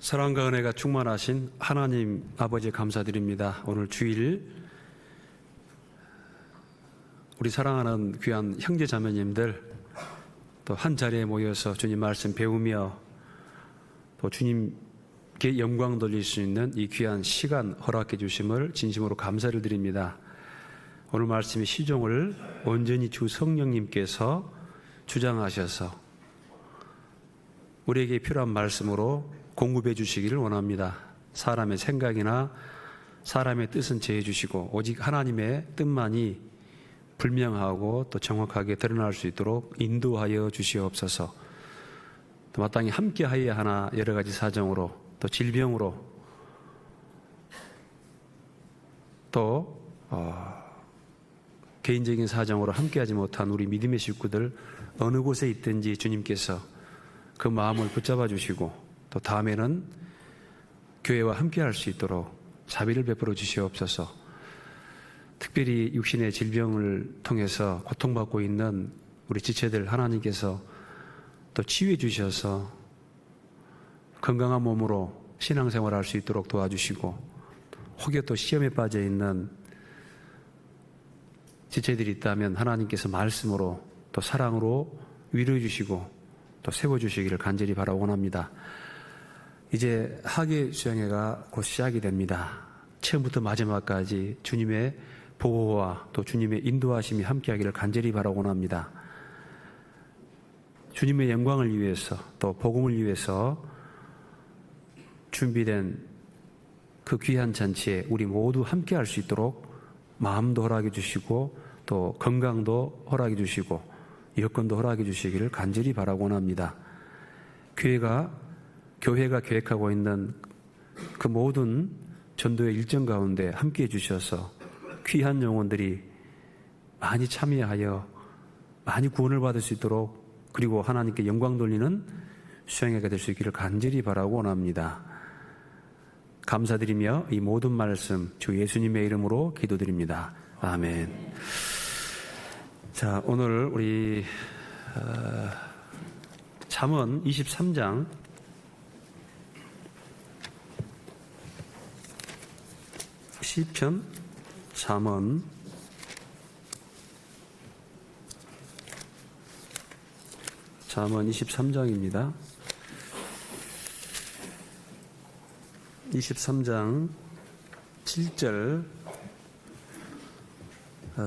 사랑과 은혜가 충만하신 하나님 아버지 감사드립니다. 오늘 주일 우리 사랑하는 귀한 형제 자매님들 또 한 자리에 모여서 주님 말씀 배우며 또 주님께 영광 돌릴 수 있는 이 귀한 시간 허락해 주심을 진심으로 감사를 드립니다. 오늘 말씀의 시종을 온전히 주 성령님께서 주장하셔서 우리에게 필요한 말씀으로 공급해 주시기를 원합니다. 사람의 생각이나 사람의 뜻은 제해 주시고 오직 하나님의 뜻만이 불명하고 또 정확하게 드러날 수 있도록 인도하여 주시옵소서. 또 마땅히 함께 하여야 하나 여러 가지 사정으로 또 질병으로 또 개인적인 사정으로 함께하지 못한 우리 믿음의 식구들 어느 곳에 있든지 주님께서 그 마음을 붙잡아 주시고 또 다음에는 교회와 함께할 수 있도록 자비를 베풀어 주시옵소서. 특별히 육신의 질병을 통해서 고통받고 있는 우리 지체들 하나님께서 또 치유해 주셔서 건강한 몸으로 신앙생활할 수 있도록 도와주시고 혹여 또 시험에 빠져 있는 지체들이 있다면 하나님께서 말씀으로 또 사랑으로 위로해 주시고 또 세워주시기를 간절히 바라고 원합니다. 이제 학예 수양회가 곧 시작이 됩니다. 처음부터 마지막까지 주님의 보호와 또 주님의 인도하심이 함께하기를 간절히 바라고 원합니다. 주님의 영광을 위해서 또 복음을 위해서 준비된 그 귀한 잔치에 우리 모두 함께할 수 있도록 마음도 허락해 주시고 또 건강도 허락해 주시고 여건도 허락해 주시기를 간절히 바라고 원합니다. 교회가 계획하고 있는 그 모든 전도의 일정 가운데 함께해 주셔서 귀한 영혼들이 많이 참여하여 많이 구원을 받을 수 있도록 그리고 하나님께 영광 돌리는 수양회가 될 수 있기를 간절히 바라고 원합니다. 감사드리며 이 모든 말씀 주 예수님의 이름으로 기도드립니다. 아멘. 자, 오늘 우리 잠언 23장 시편 잠언 23장입니다. 23장 7절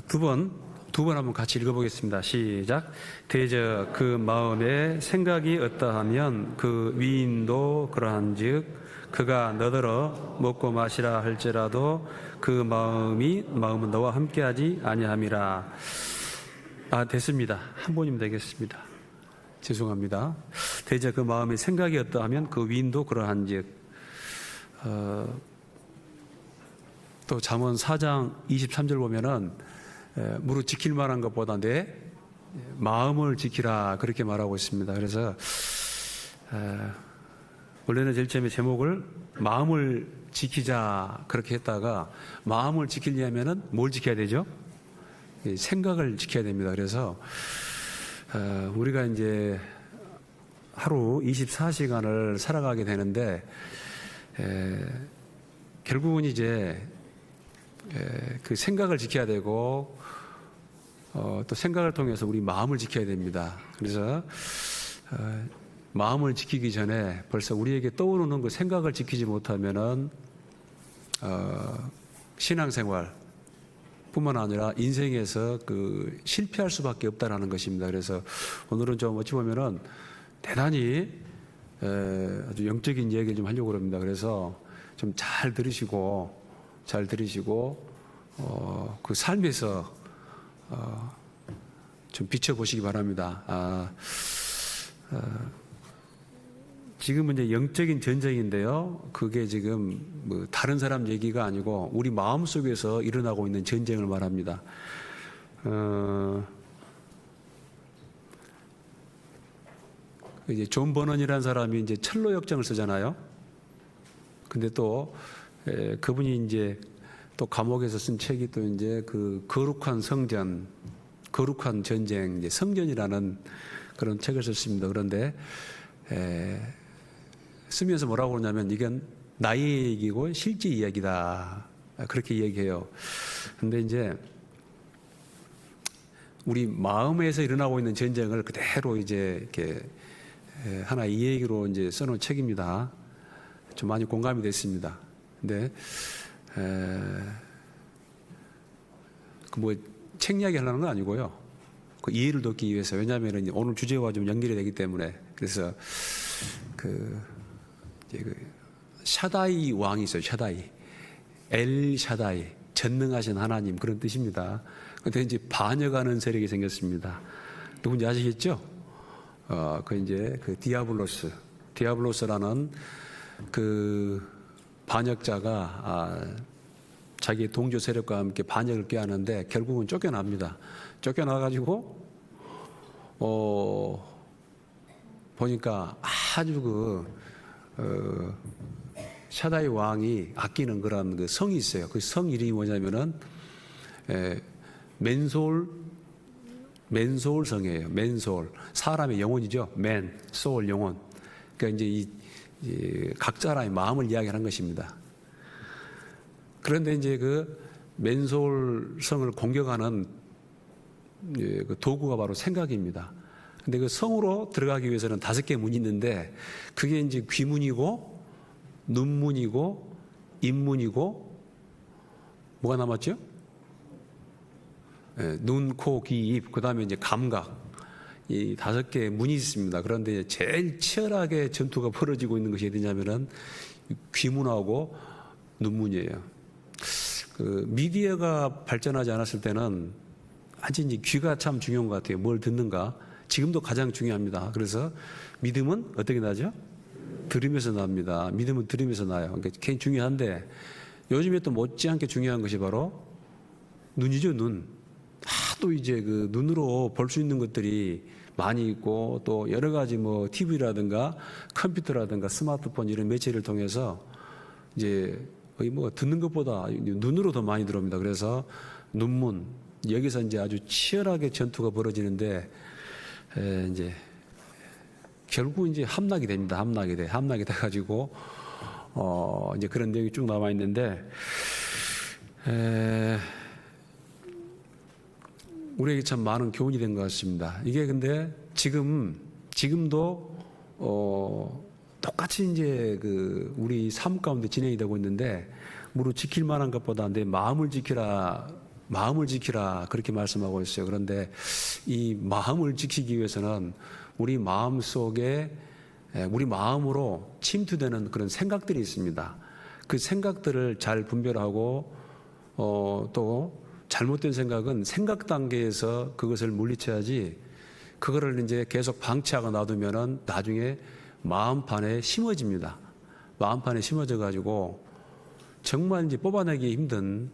두 번 한번 같이 읽어보겠습니다. 시작. 대저 그 마음에 생각이 어떠하면 그 위인도 그러한즉 그가 너더러 먹고 마시라 할지라도 그 마음은 너와 함께하지 아니함이라. 됐습니다. 한 번이면 되겠습니다. 죄송합니다. 대저 그 마음에 생각이 어떠하면 그 위인도 그러한즉 또 잠언 4장 23절 보면은 무릇 지킬 만한 것보다 내 마음을 지키라 그렇게 말하고 있습니다. 그래서 원래는 제일 처음에 제목을 마음을 지키자 그렇게 했다가 마음을 지키려면은 뭘 지켜야 되죠? 생각을 지켜야 됩니다. 그래서 우리가 이제 하루 24시간을 살아가게 되는데 결국은 이제 그 생각을 지켜야 되고 또 생각을 통해서 우리 마음을 지켜야 됩니다. 그래서 마음을 지키기 전에 벌써 우리에게 떠오르는 그 생각을 지키지 못하면은 신앙생활 뿐만 아니라 인생에서 그 실패할 수밖에 없다라는 것입니다. 그래서 오늘은 좀 어찌 보면은 대단히 아주 영적인 이야기를 좀 하려고 합니다. 그래서 좀 잘 들으시고 그 삶에서 좀 비춰보시기 바랍니다. 지금은 이제 영적인 전쟁인데요. 그게 지금 뭐 다른 사람 얘기가 아니고 우리 마음 속에서 일어나고 있는 전쟁을 말합니다. 이제 존 버넌이라는 사람이 이제 철로 역정을 쓰잖아요. 근데 또 그분이 이제 또 감옥에서 쓴 책이 또 이제 그 거룩한 성전, 거룩한 전쟁, 이제 성전이라는 그런 책을 썼습니다. 그런데 쓰면서 뭐라고 그러냐면 이건 나의 얘기고 실제 이야기다. 그렇게 얘기해요. 근데 이제 우리 마음에서 일어나고 있는 전쟁을 그대로 이제 이렇게 하나의 이야기로 이제 써놓은 책입니다. 좀 많이 공감이 됐습니다. 근데 그 뭐 책 이야기 하려는 건 아니고요. 그 이해를 돕기 위해서, 왜냐하면 오늘 주제와 좀 연결이 되기 때문에. 그래서 그 샤다이 왕이 있어요. 샤다이, 엘 샤다이, 전능하신 하나님, 그런 뜻입니다. 그런데 이제 반역하는 세력이 생겼습니다. 누군지 아시겠죠? 그 이제 그 디아블로스라는 그 반역자가 자기의 동조 세력과 함께 반역을 꾀하는데 결국은 쫓겨납니다. 쫓겨나가지고 보니까 아주 샤다이 왕이 아끼는 그런 그 성이 있어요. 그 성 이름이 뭐냐면은 맨소울 성이에요. 맨소울, 사람의 영혼이죠. 맨, 소울, 영혼. 그러니까 이제 이 각 사람의 마음을 이야기하는 것입니다. 그런데 이제 그 맨소울 성을 공격하는 그 도구가 바로 생각입니다. 근데 그 성으로 들어가기 위해서는 5개의 문이 있는데 그게 이제 귀문이고 눈문이고 입문이고 뭐가 남았죠? 눈, 코, 귀, 입, 그 다음에 이제 감각, 이 5개의 문이 있습니다. 그런데 제일 치열하게 전투가 벌어지고 있는 것이 어디냐면은 귀문하고 눈문이에요. 그 미디어가 발전하지 않았을 때는 완전히 귀가 참 중요한 것 같아요. 뭘 듣는가? 지금도 가장 중요합니다. 그래서 믿음은 어떻게 나죠? 들으면서 납니다. 믿음은 들으면서 나요. 그러니까 굉장히 중요한데 요즘에 또 못지않게 중요한 것이 바로 눈이죠, 눈. 또 이제 그 눈으로 볼 수 있는 것들이 많이 있고 또 여러 가지 뭐 TV라든가 컴퓨터라든가 스마트폰 이런 매체를 통해서 이제 거의 뭐 듣는 것보다 눈으로 더 많이 들어옵니다. 그래서 눈문, 여기서 이제 아주 치열하게 전투가 벌어지는데 이제 결국 이제 함락이 됩니다. 함락이 돼가지고 이제 그런 내용이 쭉 남아 있는데 우리에게 참 많은 교훈이 된 것 같습니다. 이게 근데 지금도 똑같이 이제 그 우리 삶 가운데 진행이 되고 있는데 무릇 지킬 만한 것보다 내 마음을 지키라 그렇게 말씀하고 있어요. 그런데 이 마음을 지키기 위해서는 우리 마음 속에 우리 마음으로 침투되는 그런 생각들이 있습니다. 그 생각들을 잘 분별하고 또 잘못된 생각은 생각 단계에서 그것을 물리쳐야지 그거를 이제 계속 방치하고 놔두면은 나중에 마음판에 심어집니다. 마음판에 심어져 가지고 정말 이제 뽑아내기 힘든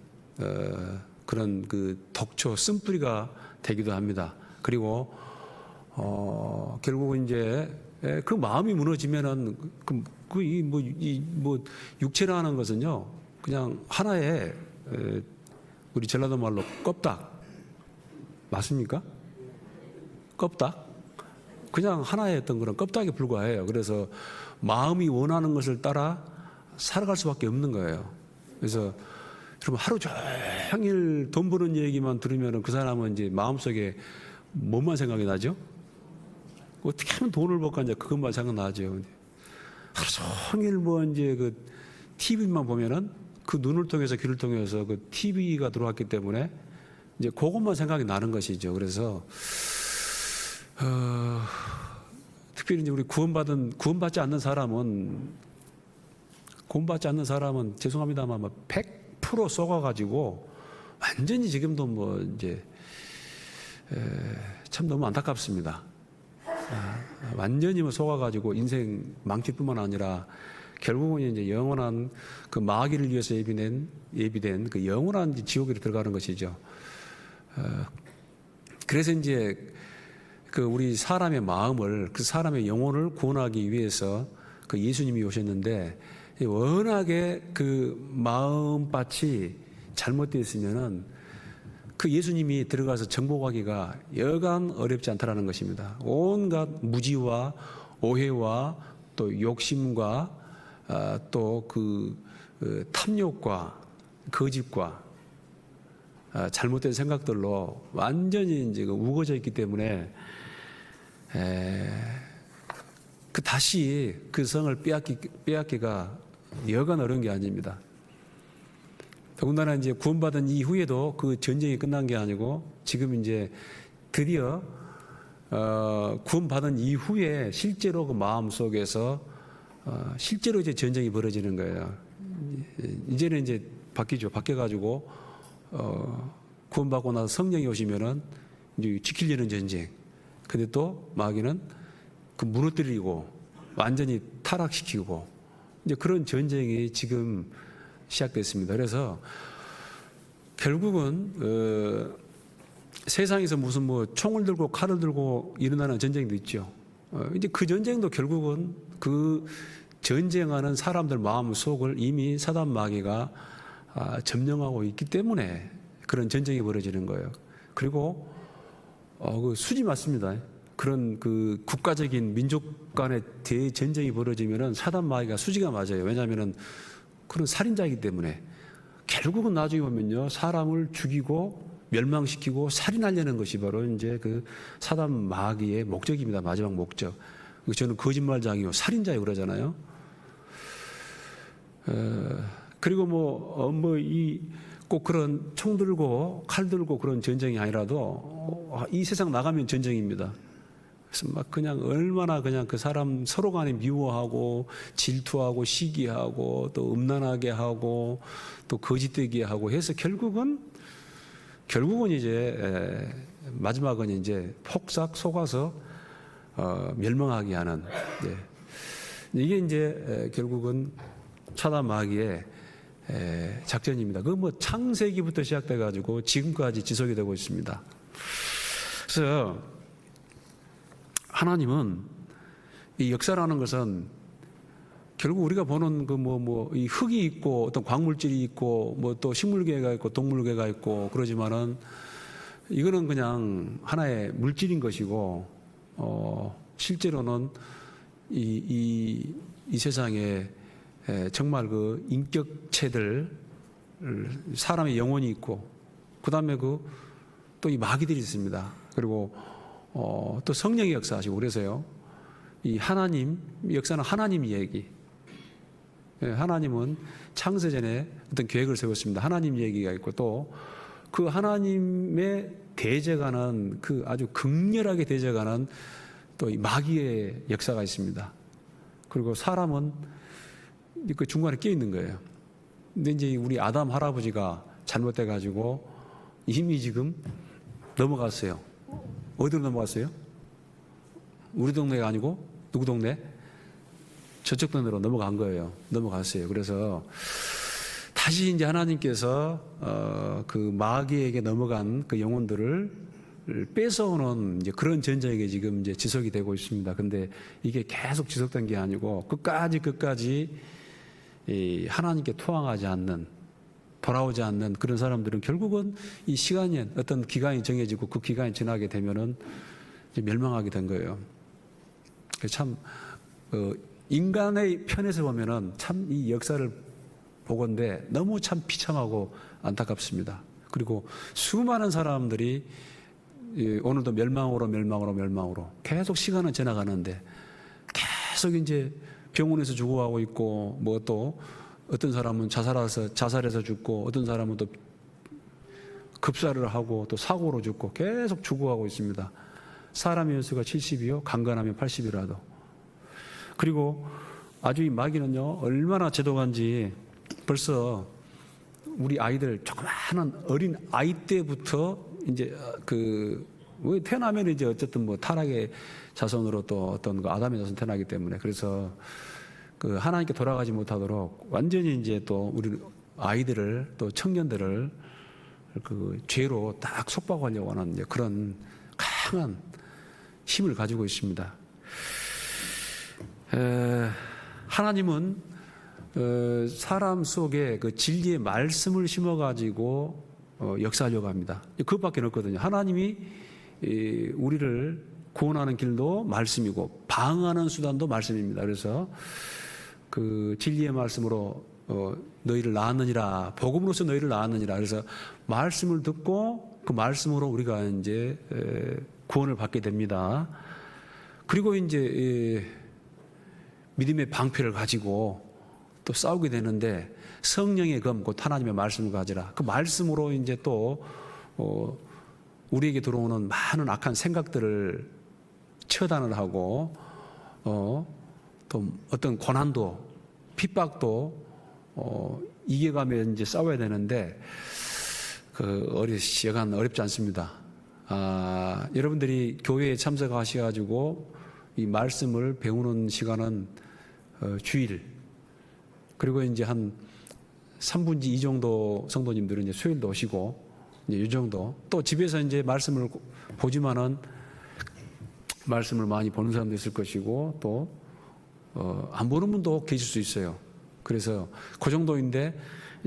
그런 그 독초 쓴뿌리가 되기도 합니다. 그리고 결국은 이제 그 마음이 무너지면은 뭐 육체라는 것은요 그냥 하나의 우리 전라도 말로 껍닥 맞습니까? 껍닥? 그냥 하나의 어떤 그런 껍닥에 불과해요. 그래서 마음이 원하는 것을 따라 살아갈 수밖에 없는 거예요. 그래서 여러분 하루 종일 돈 버는 얘기만 들으면 그 사람은 이제 마음속에 뭐만 생각이 나죠? 어떻게 하면 돈을 벌까 이제 그것만 생각나죠. 하루 종일 뭐 이제 그 TV만 보면은 그 눈을 통해서 귀를 통해서 그 TV가 들어왔기 때문에 이제 그것만 생각이 나는 것이죠. 그래서 특별히 이제 우리 구원받지 않는 사람은 죄송합니다만 100% 속아가지고 완전히 지금도 뭐 이제 참 너무 안타깝습니다. 완전히 뭐 속아가지고 인생 망칠뿐만 아니라 결국은 이제 영원한 그 마귀를 위해서 예비된 그 영원한 지옥으로 들어가는 것이죠. 그래서 이제 그 우리 사람의 마음을 그 사람의 영혼을 구원하기 위해서 그 예수님이 오셨는데 워낙에 그 마음밭이 잘못되어 있으면은 그 예수님이 들어가서 정복하기가 여간 어렵지 않다라는 것입니다. 온갖 무지와 오해와 또 욕심과 또 탐욕과 거짓과 잘못된 생각들로 완전히 이제 우거져 있기 때문에 다시 그 성을 빼앗기가 여간 어려운 게 아닙니다. 더군다나 이제 구원받은 이후에도 그 전쟁이 끝난 게 아니고 지금 이제 드디어 구원받은 이후에 실제로 그 마음 속에서 실제로 이제 전쟁이 벌어지는 거예요. 이제는 이제 바뀌어가지고 구원받고 나서 성령이 오시면은 이제 지키려는 전쟁. 근데 또 마귀는 그 무너뜨리고 완전히 타락시키고 이제 그런 전쟁이 지금 시작됐습니다. 그래서 결국은 세상에서 무슨 뭐 총을 들고 칼을 들고 일어나는 전쟁도 있죠. 이제 그 전쟁도 결국은 그 전쟁하는 사람들 마음 속을 이미 사단 마귀가 점령하고 있기 때문에 그런 전쟁이 벌어지는 거예요. 그리고 그 수지 맞습니다. 그런 그 국가적인 민족 간의 대전쟁이 벌어지면은 사단 마귀가 수지가 맞아요. 왜냐하면은 그런 살인자이기 때문에 결국은 나중에 보면요 사람을 죽이고 멸망시키고 살인하려는 것이 바로 이제 그 사단 마귀의 목적입니다. 마지막 목적. 저는 거짓말장이요 살인자요 그러잖아요. 그리고 꼭 그런 총 들고 칼 들고 그런 전쟁이 아니라도 이 세상 나가면 전쟁입니다. 그래서 막 그냥 얼마나 그냥 그 사람 서로 간에 미워하고 질투하고 시기하고 또 음란하게 하고 또 거짓되게 하고 해서 결국은 이제 마지막은 이제 폭삭 속아서 멸망하게 하는 이게 이제 결국은 사단 마귀의 작전입니다. 그 뭐 창세기부터 시작돼 가지고 지금까지 지속이 되고 있습니다. 그래서 하나님은 이 역사라는 것은 결국 우리가 보는 이 흙이 있고 어떤 광물질이 있고 뭐 또 식물계가 있고 동물계가 있고 그러지만은 이거는 그냥 하나의 물질인 것이고 실제로는 이 세상에 정말 그 인격체들 사람의 영혼이 있고 그다음에 또 이 마귀들이 있습니다. 그리고 또 성령의 역사하시고 그래서요 이 하나님 역사는 하나님 이야기. 하나님은 창세전에 어떤 계획을 세웠습니다. 하나님 얘기가 있고 또 그 하나님의 대적하는 그 아주 극렬하게 대적하는 또 이 마귀의 역사가 있습니다. 그리고 사람은 그 중간에 끼어 있는 거예요. 근데 이제 우리 아담 할아버지가 잘못돼 가지고 이미 지금 넘어갔어요. 어디로 넘어갔어요? 우리 동네가 아니고 누구 동네? 저쪽 동네로 넘어간 거예요. 넘어갔어요. 그래서 다시 이제 하나님께서 그 마귀에게 넘어간 그 영혼들을 뺏어오는 이제 그런 전쟁이 지금 이제 지속이 되고 있습니다. 근데 이게 계속 지속된 게 아니고 끝까지 이 하나님께 토항하지 않는 돌아오지 않는 그런 사람들은 결국은 이 시간이 어떤 기간이 정해지고 그 기간이 지나게 되면은 이제 멸망하게 된 거예요. 참 인간의 편에서 보면은 참 이 역사를 보건대 너무 참 비참하고 안타깝습니다. 그리고 수많은 사람들이 오늘도 멸망으로 계속 시간은 지나가는데 계속 이제 병원에서 죽어가고 있고 뭐 또 어떤 사람은 자살해서 죽고 어떤 사람은 또 급사를 하고 또 사고로 죽고 계속 죽어가고 있습니다. 사람의 연수가 70이요 강건하면 80이라도. 그리고 아주 이 마귀는요 얼마나 제도간지 벌써 우리 아이들 조그마한 어린 아이 때부터 이제 태어나면 이제 어쨌든 뭐 타락의 자손으로 또 어떤 그 아담의 자손 태어나기 때문에 그래서 그 하나님께 돌아가지 못하도록 완전히 이제 또 우리 아이들을 또 청년들을 그 죄로 딱 속박하려고 하는 이제 그런 강한 힘을 가지고 있습니다. 하나님은 사람 속에 그 진리의 말씀을 심어가지고 역사하려고 합니다. 그것밖에 없거든요. 하나님이 우리를 구원하는 길도 말씀이고 방어하는 수단도 말씀입니다. 그래서 그 진리의 말씀으로 너희를 낳았느니라, 복음으로서 너희를 낳았느니라. 그래서 말씀을 듣고 그 말씀으로 우리가 이제 구원을 받게 됩니다. 그리고 이제 믿음의 방패를 가지고 또 싸우게 되는데 성령의 검, 곧 하나님의 말씀을 가지라. 그 말씀으로 이제 또 우리에게 들어오는 많은 악한 생각들을 처단을 하고 또 어떤 고난도 핍박도 이겨가며 이제 싸워야 되는데 시간 어렵지 않습니다. 여러분들이 교회에 참석하셔가지고 이 말씀을 배우는 시간은 주일, 그리고 이제 한 3분의 2 정도 성도님들은 이제 수요일도 오시고 이제 이 정도. 또 집에서 이제 말씀을 보지만은 말씀을 많이 보는 사람도 있을 것이고 또 안 보는 분도 계실 수 있어요. 그래서 그 정도인데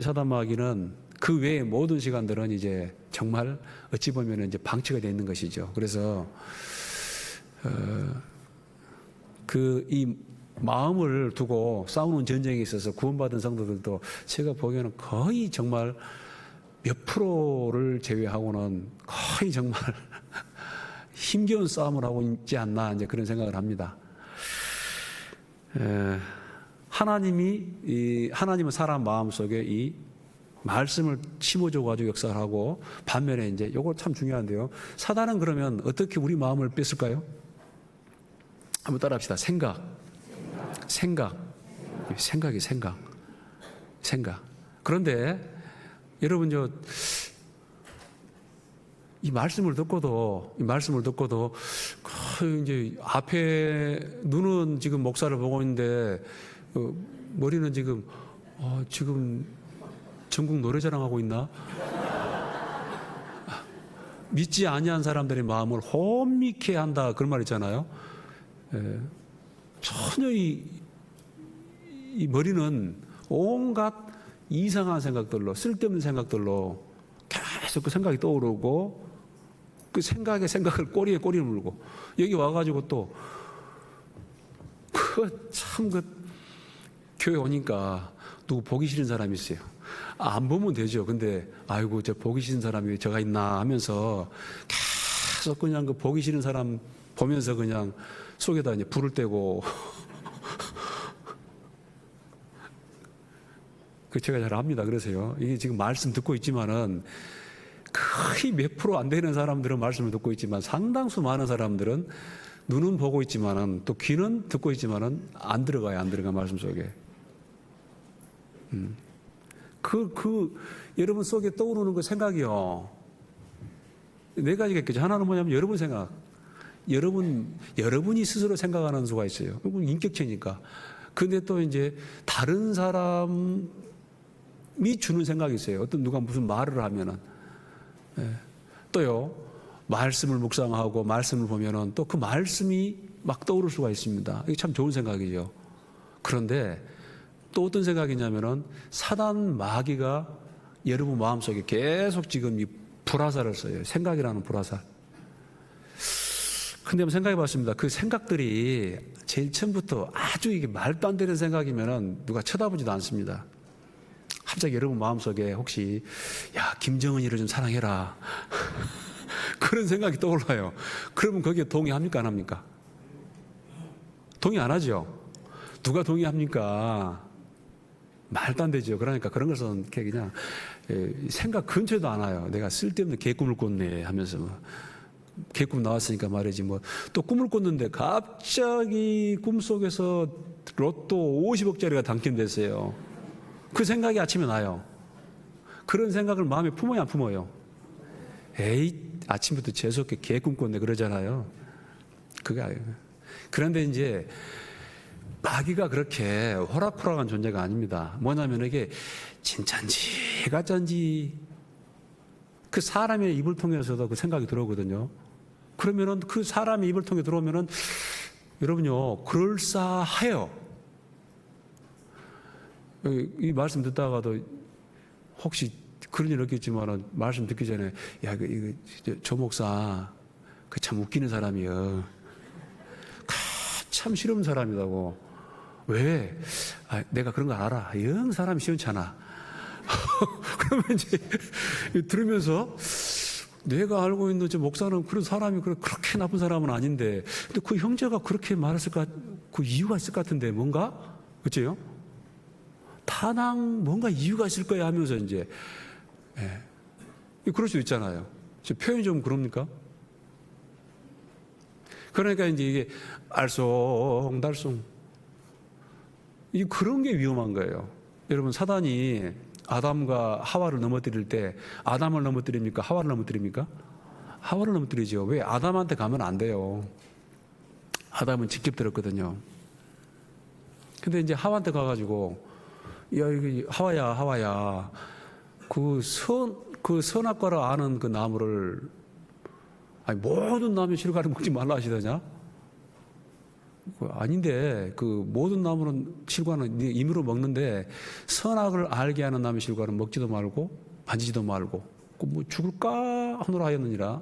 사단마귀는 그 외의 모든 시간들은 이제 정말 어찌 보면 이제 방치가 되어 있는 것이죠. 그래서 이 마음을 두고 싸우는 전쟁에 있어서 구원받은 성도들도 제가 보기에는 거의 정말 몇 프로를 제외하고는 거의 정말 힘겨운 싸움을 하고 있지 않나 이제 그런 생각을 합니다. 하나님은 사람 마음 속에 이 말씀을 심어줘 가지고 역사를 하고, 반면에 이제 이거 참 중요한데요. 사단은 그러면 어떻게 우리 마음을 뺐을까요? 한번 따라합시다. 생각. 그런데 여러분 이 말씀을 듣고도 이제 앞에 눈은 지금 목사를 보고 있는데 머리는 지금 전국 노래자랑 하고 있나? 믿지 아니한 사람들의 마음을 혼미케 한다, 그런 말 있잖아요. 전혀 이 머리는 온갖 이상한 생각들로, 쓸데없는 생각들로 계속 그 생각이 떠오르고, 그 생각에 생각을 꼬리에 꼬리를 물고, 여기 와가지고 또 교회 오니까 누구 보기 싫은 사람이 있어요. 안 보면 되죠. 근데 아이고 저 보기 싫은 사람이 저가 있나 하면서 계속 그냥 그 보기 싫은 사람 보면서 그냥 속에다 이제 불을 떼고 그 제가 잘 압니다. 그래서요. 이게 지금 말씀 듣고 있지만은 거의 몇 프로 안 되는 사람들은 말씀을 듣고 있지만 상당수 많은 사람들은 눈은 보고 있지만은 또 귀는 듣고 있지만은 안 들어가 말씀 속에. 여러분 속에 떠오르는 그 생각이요. 네 가지가 있겠죠. 하나는 뭐냐면 여러분 생각. 여러분이 스스로 생각하는 수가 있어요. 그건 인격체니까. 근데 또 이제 다른 사람이 주는 생각이 있어요. 누가 무슨 말을 하면은. 또요, 말씀을 묵상하고 말씀을 보면은 또 그 말씀이 막 떠오를 수가 있습니다. 이게 참 좋은 생각이죠. 그런데 또 어떤 생각이냐면은 사단 마귀가 여러분 마음속에 계속 지금 이 불화살을 써요. 생각이라는 불화살. 근데 한번 생각해 봤습니다. 그 생각들이 제일 처음부터 아주 이게 말도 안 되는 생각이면은 누가 쳐다보지도 않습니다. 갑자기 여러분 마음속에 혹시 김정은이를 좀 사랑해라 그런 생각이 떠올라요. 그러면 거기에 동의합니까 안 합니까? 동의 안 하죠. 누가 동의합니까? 말도 안 되죠. 그러니까 그런 것은 그냥 생각 근처에도 안 와요. 내가 쓸데없는 개꿈을 꿨네 하면서 개꿈 나왔으니까 말이지 또 꿈을 꿨는데 갑자기 꿈속에서 로또 50억짜리가 당첨됐어요. 그 생각이 아침에 나요. 그런 생각을 마음에 품어야 안 품어요? 아침부터 재수없게 개꿈 꿨네 그러잖아요. 그게 아니에요. 그런데 이제 마귀가 그렇게 호락호락한 존재가 아닙니다. 뭐냐면 이게 진짠지 가짠지 그 사람의 입을 통해서도 그 생각이 들어오거든요. 그러면은 그 사람의 입을 통해 들어오면은 여러분요, 그럴싸해요. 이 말씀 듣다가도 혹시 그런 일 없겠지만은 말씀 듣기 전에 조 목사 그 참 웃기는 사람이요. 참 싫은 사람이라고. 왜? 내가 그런 거 알아. 영 사람이 시원찮아. 그러면 이제 들으면서 내가 알고 있는 저 목사는 그런 사람이 그렇게 나쁜 사람은 아닌데, 근데 그 형제가 그렇게 말했을까? 그 이유가 있을 것 같은데 뭔가? 그렇죠? 타당 뭔가 이유가 있을 거야 하면서 이제 그럴 수 있잖아요. 표현이 좀 그럽니까? 그러니까 이제 이게 알쏭달쏭 그런 게 위험한 거예요. 여러분, 사단이 아담과 하와를 넘어뜨릴 때 아담을 넘어뜨립니까? 하와를 넘어뜨립니까? 하와를 넘어뜨리죠. 왜? 아담한테 가면 안 돼요. 아담은 직접 들었거든요. 근데 이제 하와한테 가가지고, 야, 이거 하와야, 그 선악과를 아는 그 나무를, 모든 나무 실과를 먹지 말라 하시더냐? 아닌데, 그 모든 나무는 실과는 네 임으로 먹는데, 선악을 알게 하는 나무 실과는 먹지도 말고, 만지지도 말고, 뭐 죽을까 하노라 하였느니라.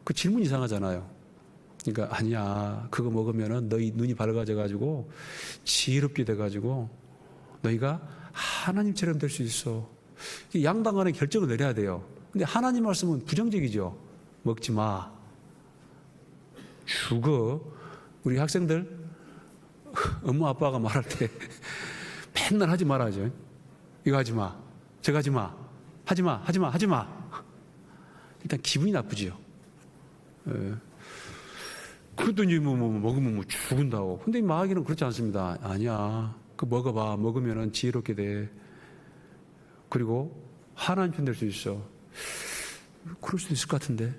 그 질문 이상하잖아요. 그러니까, 아니야. 그거 먹으면은 너희 눈이 밝아져가지고, 지혜롭게 돼가지고, 너희가 하나님처럼 될 수 있어. 양당간에 결정을 내려야 돼요. 근데 하나님 말씀은 부정적이죠. 먹지 마. 죽어. 우리 학생들 엄마 아빠가 말할 때 맨날 하지 말아야죠. 이거 하지 마, 저거 하지 마, 하지 마. 일단 기분이 나쁘지요. 그랬더니 먹으면 죽은다고. 근데 마귀는 그렇지 않습니다. 아니야, 그 먹어봐. 먹으면은 지혜롭게 돼. 그리고 하나님 편 될 수 있어. 그럴 수도 있을 것 같은데.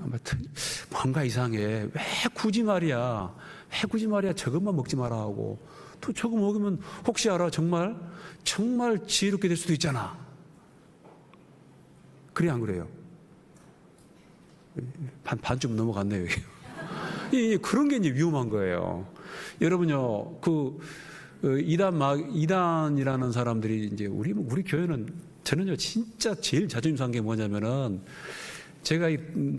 아무튼 뭔가 이상해. 왜 굳이 말이야 저것만 먹지 마라 하고, 또 저거 먹으면 혹시 알아, 정말 지혜롭게 될 수도 있잖아. 그래 안 그래요? 반쯤 넘어갔네요. 그런 게 이제 위험한 거예요. 여러분요, 이단이라는 사람들이 이제 우리 교회는 저는요 진짜 제일 자존심 상한 게 뭐냐면은, 제가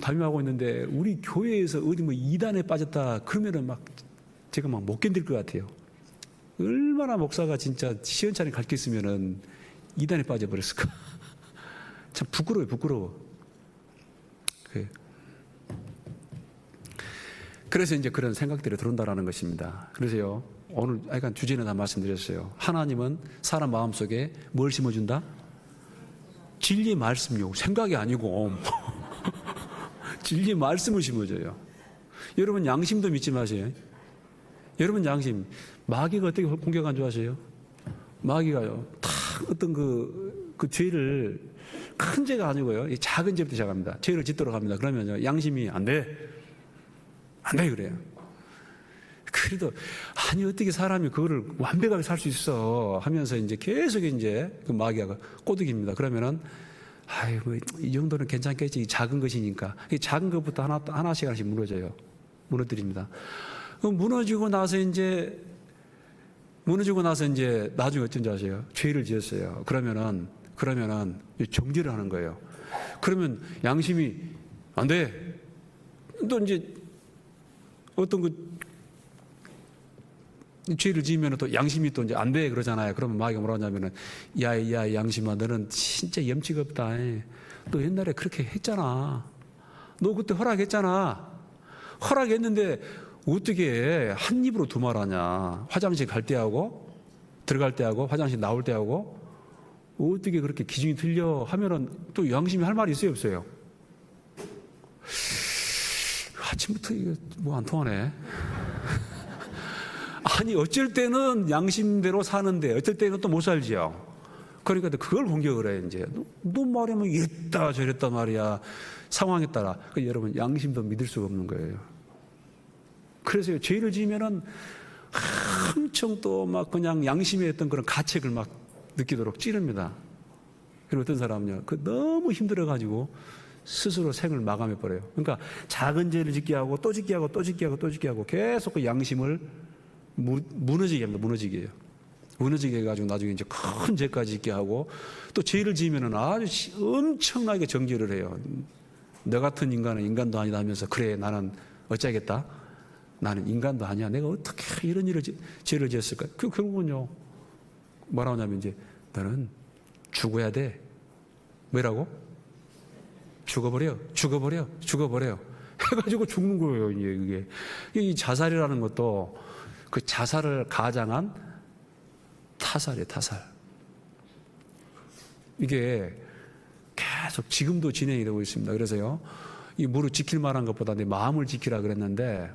담임하고 있는데 우리 교회에서 어디 이단에 빠졌다 그러면은 제가 못 견딜 것 같아요. 얼마나 목사가 진짜 시원찮게 가르쳤으면은 이단에 빠져버렸을까. 참 부끄러워. 그래서 이제 그런 생각들이 들어온다라는 것입니다. 그래서요, 오늘 약간 주제는 다 말씀드렸어요. 하나님은 사람 마음속에 뭘 심어준다? 진리의 말씀요. 생각이 아니고 진리의 말씀을 심어줘요. 여러분, 양심도 믿지 마세요. 여러분, 양심, 마귀가 어떻게 공격한 줄 아세요? 마귀가요, 어떤 그 죄를, 큰 죄가 아니고요, 작은 죄부터 시작합니다. 죄를 짓도록 합니다. 그러면요, 양심이 안 돼 그래요. 그래도 어떻게 사람이 그거를 완벽하게 살 수 있어 하면서 이제 계속 이제 그 마귀가 꼬드깁니다. 그러면은 이 정도는 괜찮겠지. 작은 것이니까. 이 작은 것부터 하나씩 무너뜨립니다. 무너지고 나서 이제 나중에 어쩐지 아세요? 죄를 지었어요. 그러면은 정죄를 하는 거예요. 그러면 양심이 안 돼. 또 이제 어떤 죄를 지으면 또 양심이 또 이제 안 돼 그러잖아요. 그러면 마귀가 뭐라 하냐면은, 야 양심아, 너는 진짜 염치가 없다. 너 옛날에 그렇게 했잖아. 너 그때 허락했잖아. 허락했는데 어떻게 한 입으로 두 말하냐. 화장실 갈 때 하고 들어갈 때 하고 화장실 나올 때 하고 어떻게 그렇게 기준이 틀려 하면은 또 양심이 할 말이 있어요, 없어요? 아침부터 이거 안 통하네. 어쩔 때는 양심대로 사는데 어쩔 때는 또 못 살지요. 그러니까 그걸 공격을 해. 이제 너 말하면 이랬다 저랬다 말이야, 상황에 따라. 그러니까 여러분, 양심도 믿을 수가 없는 거예요. 그래서 죄를 지으면은 엄청 또 그냥 양심에 어떤 그런 가책을 느끼도록 찌릅니다. 그리고 어떤 사람은요, 너무 힘들어가지고 스스로 생을 마감해 버려요. 그러니까 작은 죄를 짓게 하고 또 짓게 하고 또 짓게 하고 또 짓게 하고 계속 그 양심을 무너지게 합니다. 무너지게 해가지고 나중에 이제 큰 죄까지 짓게 하고, 또 죄를 지으면은 아주 엄청나게 정죄를 해요. 너 같은 인간은 인간도 아니다 하면서, 그래 나는 어쩌겠다. 나는 인간도 아니야. 내가 어떻게 이런 일을 죄를 지었을까? 결국은요, 뭐라고 하냐면 이제 너는 죽어야 돼. 뭐라고? 죽어버려. 해가지고 죽는 거예요. 이게 이 자살이라는 것도 그 자살을 가장한 타살이에요. 타살. 이게 계속 지금도 진행이 되고 있습니다. 그래서요, 이 무릇 지킬 만한 것보다 내 마음을 지키라 그랬는데,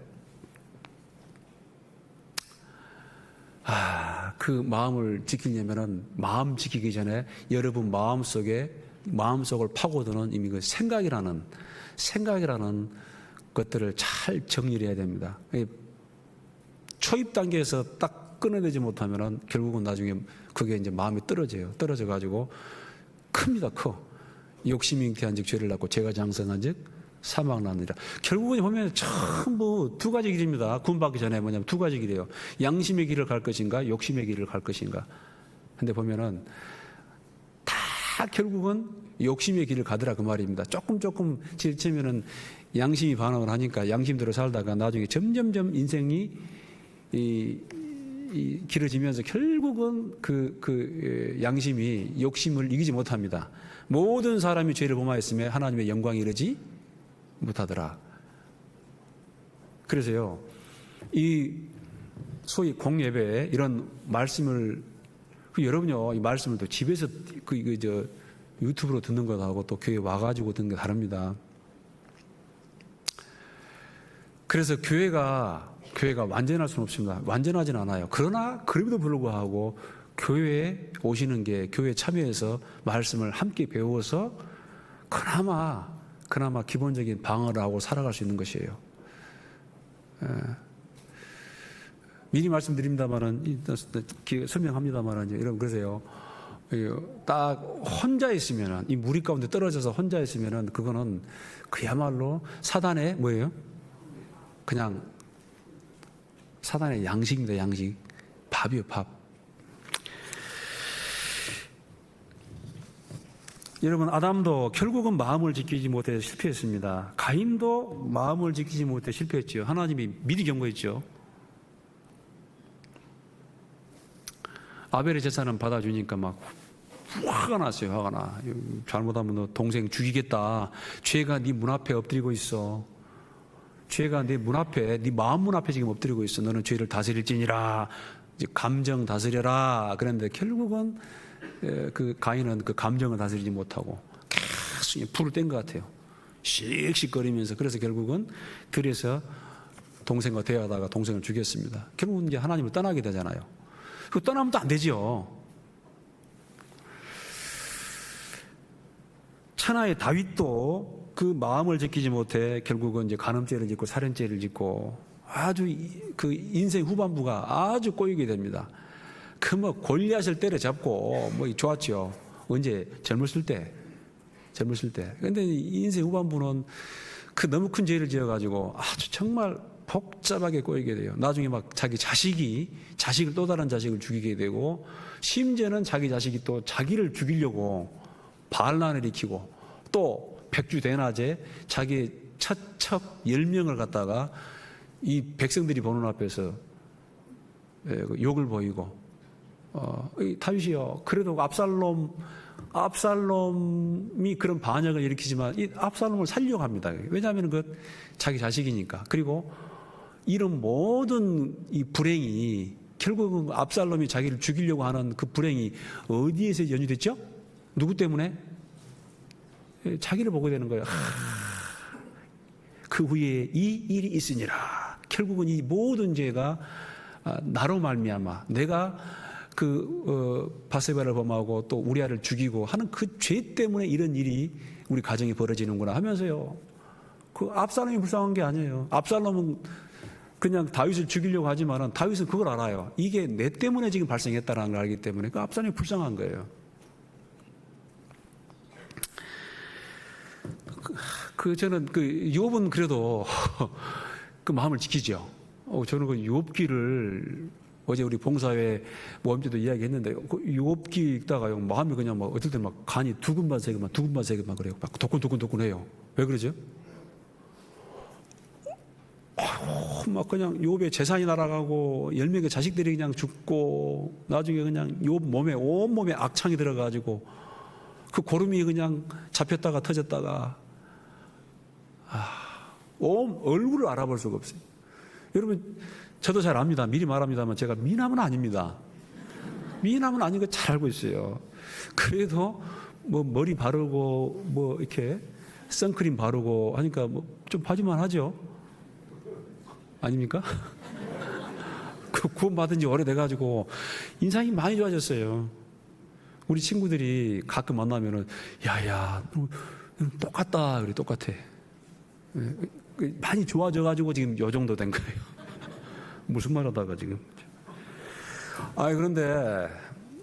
그 마음을 지키려면은 마음 지키기 전에 여러분 마음속을 파고드는 이미 그 생각이라는 것들을 잘 정리를 해야 됩니다. 초입 단계에서 딱 끊어내지 못하면은 결국은 나중에 그게 이제 마음이 떨어져가지고 큽니다. 욕심이 잉태한즉 죄를 낳고 죄가 장성한즉 사망 나느니라. 결국은 보면 전부 두 가지 길입니다. 구원받기 전에 뭐냐면 두 가지 길이에요. 양심의 길을 갈 것인가, 욕심의 길을 갈 것인가. 근데 보면은 다 결국은 욕심의 길을 가더라 그 말입니다. 조금 지치면은 양심이 반응을 하니까 양심대로 살다가 나중에 점점점 인생이 길어지면서 결국은 그 양심이 욕심을 이기지 못합니다. 모든 사람이 죄를 범하였으며 하나님의 영광에 이르지 못하더라. 그래서요, 이 소위 공예배에 이런 말씀을 여러분요, 이 말씀을 또 집에서 유튜브로 듣는 것하고 또 교회 와가지고 듣는 게 다릅니다. 그래서 교회가 완전할 수는 없습니다. 완전하진 않아요. 그러나 그럼에도 불구하고 교회에 오시는 게, 교회에 참여해서 말씀을 함께 배워서 그나마 기본적인 방어를 하고 살아갈 수 있는 것이에요. 미리 말씀드립니다만은, 설명합니다만은, 여러분, 그러세요. 딱 혼자 있으면은, 이 무리 가운데 떨어져서 혼자 있으면은, 그거는 그야말로 사단의 뭐예요? 그냥 사단의 양식입니다. 양식. 밥이요, 밥. 여러분, 아담도 결국은 마음을 지키지 못해 실패했습니다. 가인도 마음을 지키지 못해 실패했죠. 하나님이 미리 경고했죠. 아벨의 제사는 받아주니까 막 화가 났어요. 화가 나. 잘못하면 너 동생 죽이겠다. 죄가 네 문 앞에 엎드리고 있어. 죄가 네 문 앞에, 네 마음 문 앞에 지금 엎드리고 있어. 너는 죄를 다스릴지니라. 이제 감정 다스려라. 그런데 결국은 그 가인은 그 감정을 다스리지 못하고 계속 불을 뗀 것 같아요. 씩씩거리면서. 그래서 결국은 들에서 동생과 대화하다가 동생을 죽였습니다. 결국은 이제 하나님을 떠나게 되잖아요. 그 떠나면 또 안 되죠. 천하의 다윗도 그 마음을 지키지 못해 결국은 이제 간음죄를 짓고 살인죄를 짓고 아주 그 인생 후반부가 아주 꼬이게 됩니다. 그 뭐 골리앗을 때려잡고 뭐 좋았죠. 언제? 젊었을 때. 근데 인생 후반부는 그 너무 큰 죄를 지어가지고 아주 정말 복잡하게 꼬이게 돼요. 나중에 막 자기 자식을 또 다른 자식을 죽이게 되고, 심지어는 자기 자식이 또 자기를 죽이려고 반란을 일으키고, 또 백주대낮에 자기 첩 10명을 갖다가 이 백성들이 보는 앞에서 욕을 보이고, 다윗이요. 그래도 압살롬이 그런 반역을 일으키지만 이 압살롬을 살려고 합니다. 왜냐하면 그 자기 자식이니까. 그리고 이런 모든 이 불행이 결국은 압살롬이 자기를 죽이려고 하는 그 불행이 어디에서 연유됐죠? 누구 때문에? 자기를 보게 되는 거예요. 그 후에 이 일이 있으니라. 결국은 이 모든 죄가 나로 말미암아 내가 바세바를 범하고 또 우리아를 죽이고 하는 그 죄 때문에 이런 일이 우리 가정에 벌어지는구나 하면서요. 그 압살롬이 불쌍한 게 아니에요. 압살롬은 그냥 다윗을 죽이려고 하지만은 다윗은 그걸 알아요. 이게 내 때문에 지금 발생했다는 걸 알기 때문에 그 압살롬이 불쌍한 거예요. 저는 욥은 그래도 그 마음을 지키죠. 저는 그 욥기를 어제 우리 봉사회 모임 때도 이야기했는데 그 욥기 읽다가요 마음이 그냥 막 어떨 때 막 간이 두근반세근만 그래요. 막 도kun도kun해요. 왜 그러죠? 막 그냥 욥의 재산이 날아가고 10명의 자식들이 그냥 죽고 나중에 그냥 욥 몸에 온몸에 악창이 들어가지고 그 고름이 그냥 잡혔다가 터졌다가 온 얼굴을 알아볼 수가 없어요. 여러분 저도 잘 압니다. 미리 말합니다만 제가 미남은 아닙니다. 미남은 아닌 거 잘 알고 있어요. 그래도 뭐 머리 바르고 뭐 이렇게 선크림 바르고 하니까 뭐 좀 봐주만 하죠. 아닙니까? 그 구원받은 지 오래돼가지고 인상이 많이 좋아졌어요. 우리 친구들이 가끔 만나면은 야야 똑같다 그래. 똑같아. 많이 좋아져가지고 지금 요 정도 된 거예요. 무슨 말 하다가 지금. 그런데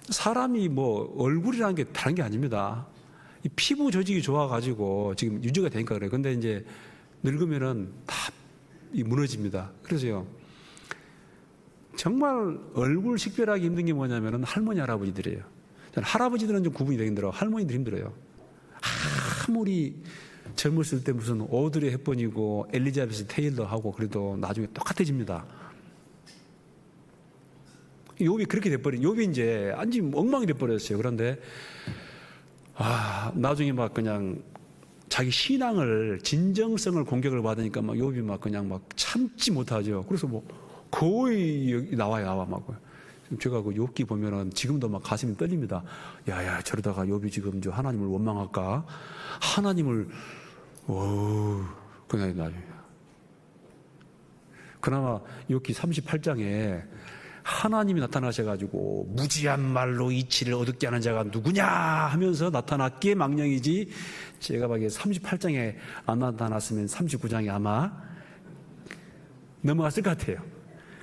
사람이 뭐 얼굴이라는 게 다른 게 아닙니다. 이 피부 조직이 좋아가지고 지금 유지가 되니까 그래요. 근데 이제 늙으면은 다 무너집니다. 그래서요. 정말 얼굴 식별하기 힘든 게 뭐냐면은 할머니, 할아버지들이에요. 할아버지들은 좀 구분이 되기 힘들어요. 할머니들 힘들어요. 아무리 젊었을 때 무슨 오드리 헵번이고 엘리자베스 테일러 하고 그래도 나중에 똑같아집니다. 욥이 그렇게 돼버린, 욥이 이제 완전히 엉망이 돼버렸어요. 그런데 나중에 막 그냥 자기 신앙을 진정성을 공격을 받으니까 막 욥이 막 그냥 막 참지 못하죠. 그래서 뭐 거의 나와 막. 제가 그 욥기 보면은 지금도 막 가슴이 떨립니다. 야야 저러다가 욥이 지금 저 하나님을 원망할까? 하나님을 그냥 나중에. 그나마 욥기 38장에 하나님이 나타나셔가지고 무지한 말로 이치를 어둡게 하는 자가 누구냐 하면서 나타났기에 망령이지, 제가 보기에 38장에 안 나타났으면 39장에 아마 넘어갔을 것 같아요.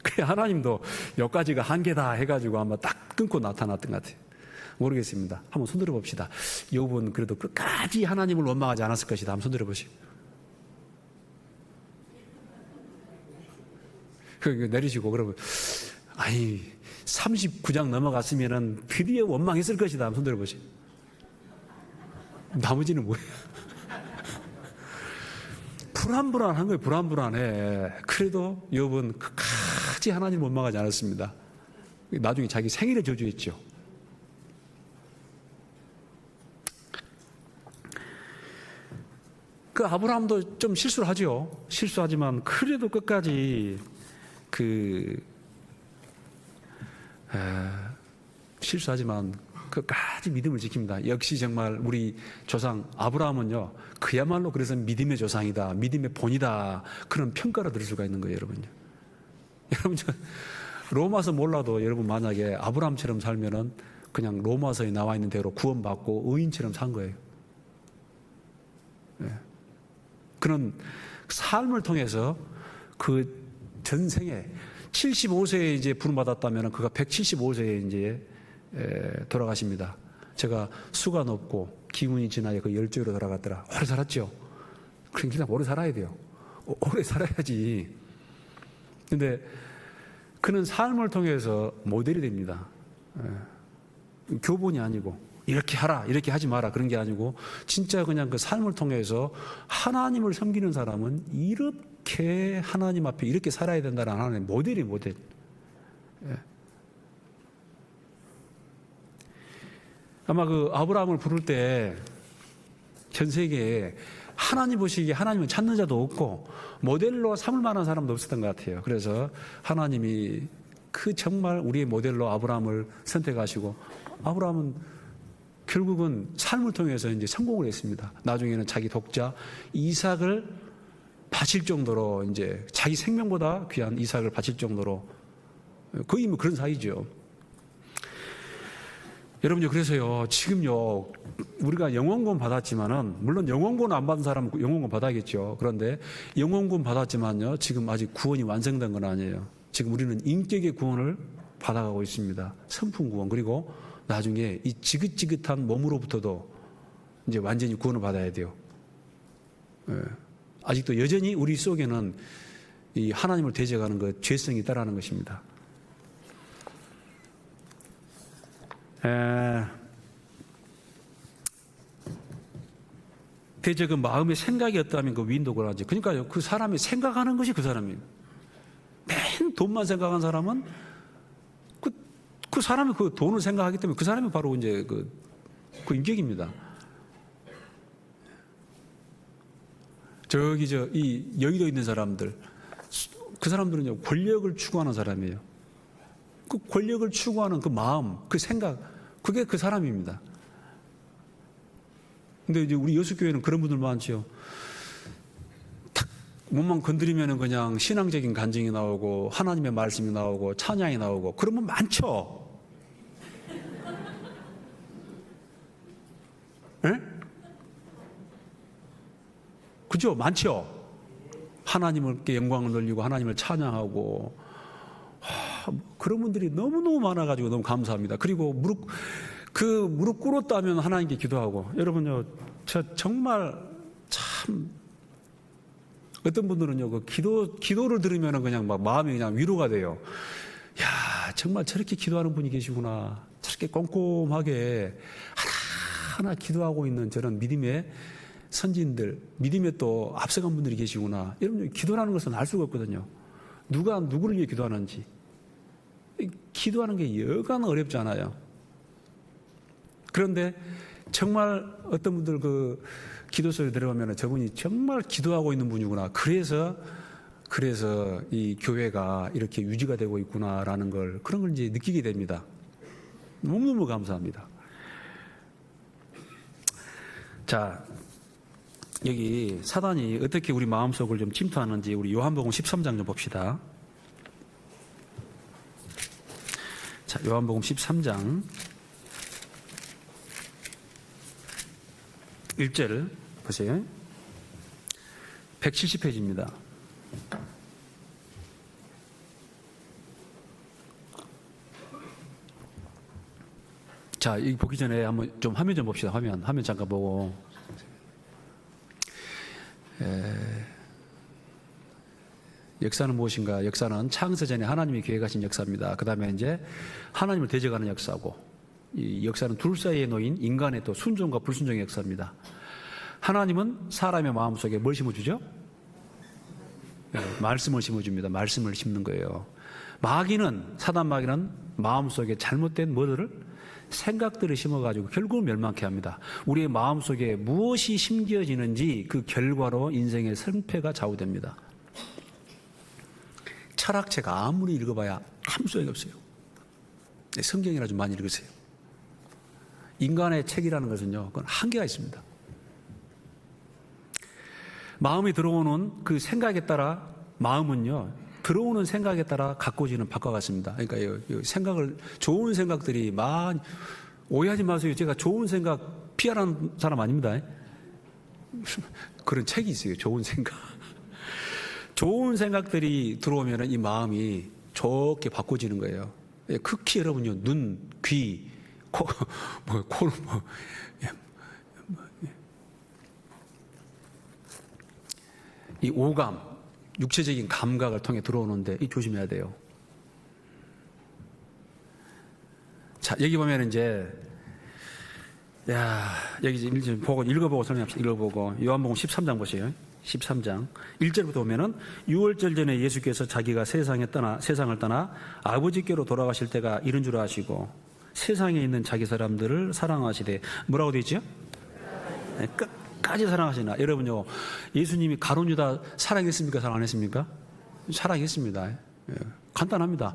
그래 하나님도 여기까지가 한계다 해가지고 아마 딱 끊고 나타났던 것 같아요. 모르겠습니다. 한번 손들어 봅시다. 욥은 그래도 끝까지 하나님을 원망하지 않았을 것이다. 한번 손들어 보시고. 내리시고 그러면 39장 넘어갔으면은 드디어 원망했을 것이다. 한번 손들어 보시고. 나머지는 뭐예요? 불안불안한 거예요. 불안불안해. 그래도 욥은 끝까지 하나님 원망하지 않았습니다. 나중에 자기 생일을 저주했죠. 그 아브라함도 좀 실수를 하죠. 실수하지만 그래도 끝까지 실수하지만 끝까지 믿음을 지킵니다. 역시 정말 우리 조상 아브라함은요, 그야말로 그래서 믿음의 조상이다, 믿음의 본이다, 그런 평가를 들을 수가 있는 거예요, 여러분요. 여러분, 로마서 몰라도 여러분 만약에 아브라함처럼 살면은 그냥 로마서에 나와 있는 대로 구원받고 의인처럼 산 거예요. 네. 그런 삶을 통해서 그 전생에 75세에 이제 부름받았다면 그가 175세에 이제 돌아가십니다. 제가 수가 높고 기운이 지나야 그 열조로 돌아갔더라. 오래 살았죠. 그러니까 오래 살아야 돼요. 오래 살아야지. 근데 그는 삶을 통해서 모델이 됩니다. 교본이 아니고 이렇게 하라, 이렇게 하지 마라 그런 게 아니고 진짜 그냥 그 삶을 통해서 하나님을 섬기는 사람은 이렇게 하나님 앞에 이렇게 살아야 된다는 하나님의 모델이 모델. 아마 그 아브라함을 부를 때 전 세계에 하나님 보시기에 하나님을 찾는 자도 없고 모델로 삼을 만한 사람도 없었던 것 같아요. 그래서 하나님이 그 정말 우리의 모델로 아브라함을 선택하시고 아브라함은 결국은 삶을 통해서 이제 성공을 했습니다. 나중에는 자기 독자 이삭을 바칠 정도로 이제 자기 생명보다 귀한 이삭을 바칠 정도로 거의 뭐 그런 사이죠. 여러분요, 그래서요, 지금요, 우리가 영원구원 받았지만은, 물론 영원구원 안 받은 사람은 영원구원 받아야겠죠. 그런데 영원구원 받았지만요, 지금 아직 구원이 완성된 건 아니에요. 지금 우리는 인격의 구원을 받아가고 있습니다. 성품구원. 그리고 나중에 이 지긋지긋한 몸으로부터도 이제 완전히 구원을 받아야 돼요. 아직도 여전히 우리 속에는 이 하나님을 대적하는 것, 죄성이 있다라는 것입니다. 대체 그 마음의 생각이 없다면 그 위인도 그러지. 그러니까요, 그 사람이 생각하는 것이 그 사람이에요. 맨 돈만 생각한 사람은 그 사람이 그 돈을 생각하기 때문에 그 사람이 바로 이제 그 인격입니다. 이 여의도에 있는 사람들, 그 사람들은요, 권력을 추구하는 사람이에요. 그 권력을 추구하는 그 마음, 그 생각, 그게 그 사람입니다. 근데 이제 우리 여수교회는 그런 분들 많죠. 탁 몸만 건드리면은 그냥 신앙적인 간증이 나오고 하나님의 말씀이 나오고 찬양이 나오고 그러면 많죠. 예? 그죠? 많죠. 하나님께 영광을 돌리고 하나님을 찬양하고 그런 분들이 너무너무 많아가지고 너무 감사합니다. 그리고 무릎 꿇었다면 하나님께 기도하고. 여러분요, 저 정말 참 어떤 분들은요, 그 기도를 들으면 그냥 막 마음이 그냥 위로가 돼요. 야, 정말 저렇게 기도하는 분이 계시구나. 저렇게 꼼꼼하게 하나하나 기도하고 있는 저런 믿음의 선진들, 믿음에 또 앞서간 분들이 계시구나. 여러분, 기도라는 것은 알 수가 없거든요. 누가 누구를 위해 기도하는지. 기도하는 게 여간 어렵지 않아요. 그런데 정말 어떤 분들 그 기도 소리 들어보면 저분이 정말 기도하고 있는 분이구나. 그래서 이 교회가 이렇게 유지가 되고 있구나라는 그런 걸 이제 느끼게 됩니다. 너무너무 감사합니다. 자, 여기 사단이 어떻게 우리 마음속을 좀 침투하는지 우리 요한복음 13장 좀 봅시다. 자, 요한복음 13장 1절 보세요. 170페이지입니다. 자, 이 보기 전에 한번 좀 화면 좀 봅시다. 화면 잠깐 보고. 역사는 무엇인가? 역사는 창세전에 하나님이 계획하신 역사입니다. 그 다음에 이제 하나님을 대적하는 역사고, 이 역사는 둘 사이에 놓인 인간의 또 순종과 불순종의 역사입니다. 하나님은 사람의 마음속에 뭘 심어주죠? 말씀을 심어줍니다. 말씀을 심는 거예요. 사단 마귀는 마음속에 잘못된 뭐들을? 생각들을 심어가지고 결국은 멸망케 합니다. 우리의 마음속에 무엇이 심겨지는지 그 결과로 인생의 승패가 좌우됩니다. 철학책 아무리 읽어봐야 아무 소용이 없어요. 성경이라 좀 많이 읽으세요. 인간의 책이라는 것은요, 그건 한계가 있습니다. 마음이 들어오는 그 생각에 따라 마음은요, 들어오는 생각에 따라 가꿔지는 바과 같습니다. 그러니까 좋은 생각들이 많이, 오해하지 마세요. 제가 좋은 생각 피하라는 사람 아닙니다. 그런 책이 있어요. 좋은 생각. 좋은 생각들이 들어오면 이 마음이 좋게 바꿔지는 거예요. 극히 여러분요, 눈, 귀, 코는 이 오감, 육체적인 감각을 통해 들어오는데 이 조심해야 돼요. 자, 여기 보면 이제 여기 보고 읽어보고 설명합시다. 읽어보고 요한복음 13장 보세요. 13장 1절부터 보면은 6월절 전에 예수께서 자기가 세상을 떠나 아버지께로 돌아가실 때가 이른 줄 아시고 세상에 있는 자기 사람들을 사랑하시되 뭐라고 되어 있죠? 네, 끝까지 사랑하시나. 여러분요, 예수님이 가룟 유다 사랑했습니까? 사랑 안 했습니까? 사랑했습니다. 예, 간단합니다.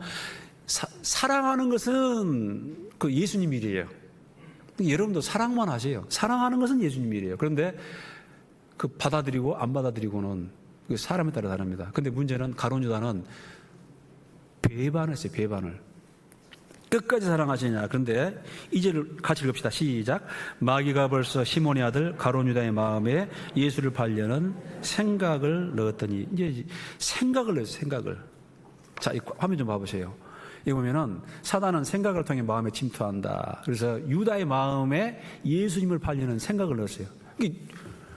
사랑하는 것은 그 예수님 일이에요. 여러분도 사랑만 하세요. 사랑하는 것은 예수님 일이에요. 그런데 그 받아들이고 안 받아들이고는 사람에 따라 다릅니다. 근데 문제는 가룟 유다는 배반했어요. 배반을. 끝까지 사랑하시냐. 그런데 이제를 같이 읽읍시다. 시작. 마귀가 벌써 시몬의 아들 가룟 유다의 마음에 예수를 팔려는 생각을 넣었더니, 이제 생각을 넣었어요. 생각을. 자, 이 화면 좀 봐보세요. 여기 보면은 사단은 생각을 통해 마음에 침투한다. 그래서 유다의 마음에 예수님을 팔려는 생각을 넣었어요.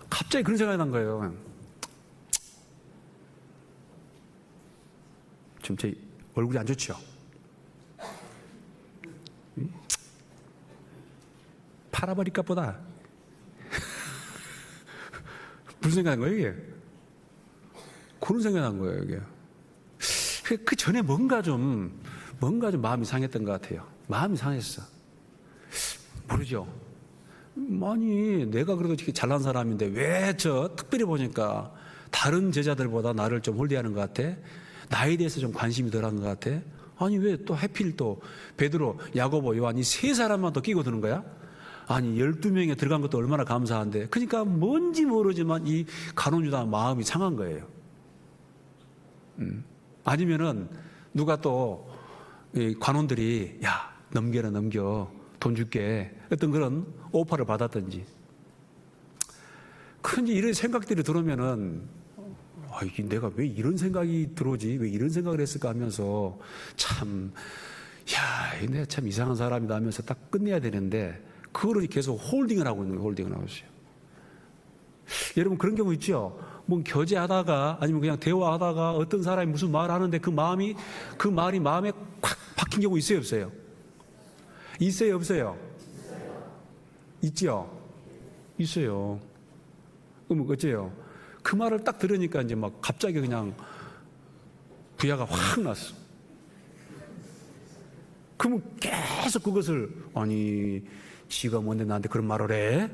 갑자기 그런 생각이 난 거예요. 지금 제 얼굴이 안 좋죠? 팔아버릴까 보다. 그런 생각이 난 거예요, 이게. 그런 생각이 난 거예요, 이게. 그 전에 뭔가 좀 마음이 상했던 것 같아요. 마음이 상했어. 모르죠. 아니, 내가 그래도 이렇게 잘난 사람인데 왜 특별히 보니까 다른 제자들보다 나를 좀 홀대하는 것 같아? 나에 대해서 좀 관심이 덜한 것 같아? 아니, 왜 또 하필 또 베드로, 야고보, 요한 이 세 사람만 또 끼고 드는 거야? 아니, 12명에 들어간 것도 얼마나 감사한데. 그러니까 뭔지 모르지만 이 가룟 유다 마음이 상한 거예요. 아니면은 누가 또 관원들이 야, 넘겨라, 넘겨. 돈 줄게. 어떤 그런 오퍼를 받았든지. 근데 이런 생각들이 들어오면은 이게 내가 왜 이런 생각이 들어오지? 왜 이런 생각을 했을까 하면서 참, 내가 참 이상한 사람이다 하면서 딱 끝내야 되는데 그거를 계속 홀딩을 하고 있는 거예요. 홀딩을 하고 있어요. 여러분 그런 경우 있죠? 뭐 교제하다가 아니면 그냥 대화하다가 어떤 사람이 무슨 말을 하는데 그 말이 마음에 콱 박힌 경우 있어요, 없어요? 있어요, 없어요? 있죠? 있어요. 그럼 어째요? 그 말을 딱 들으니까 이제 막 갑자기 그냥 부야가 확 났어. 그러면 계속 그것을 아니 지가 뭔데 나한테 그런 말을 해?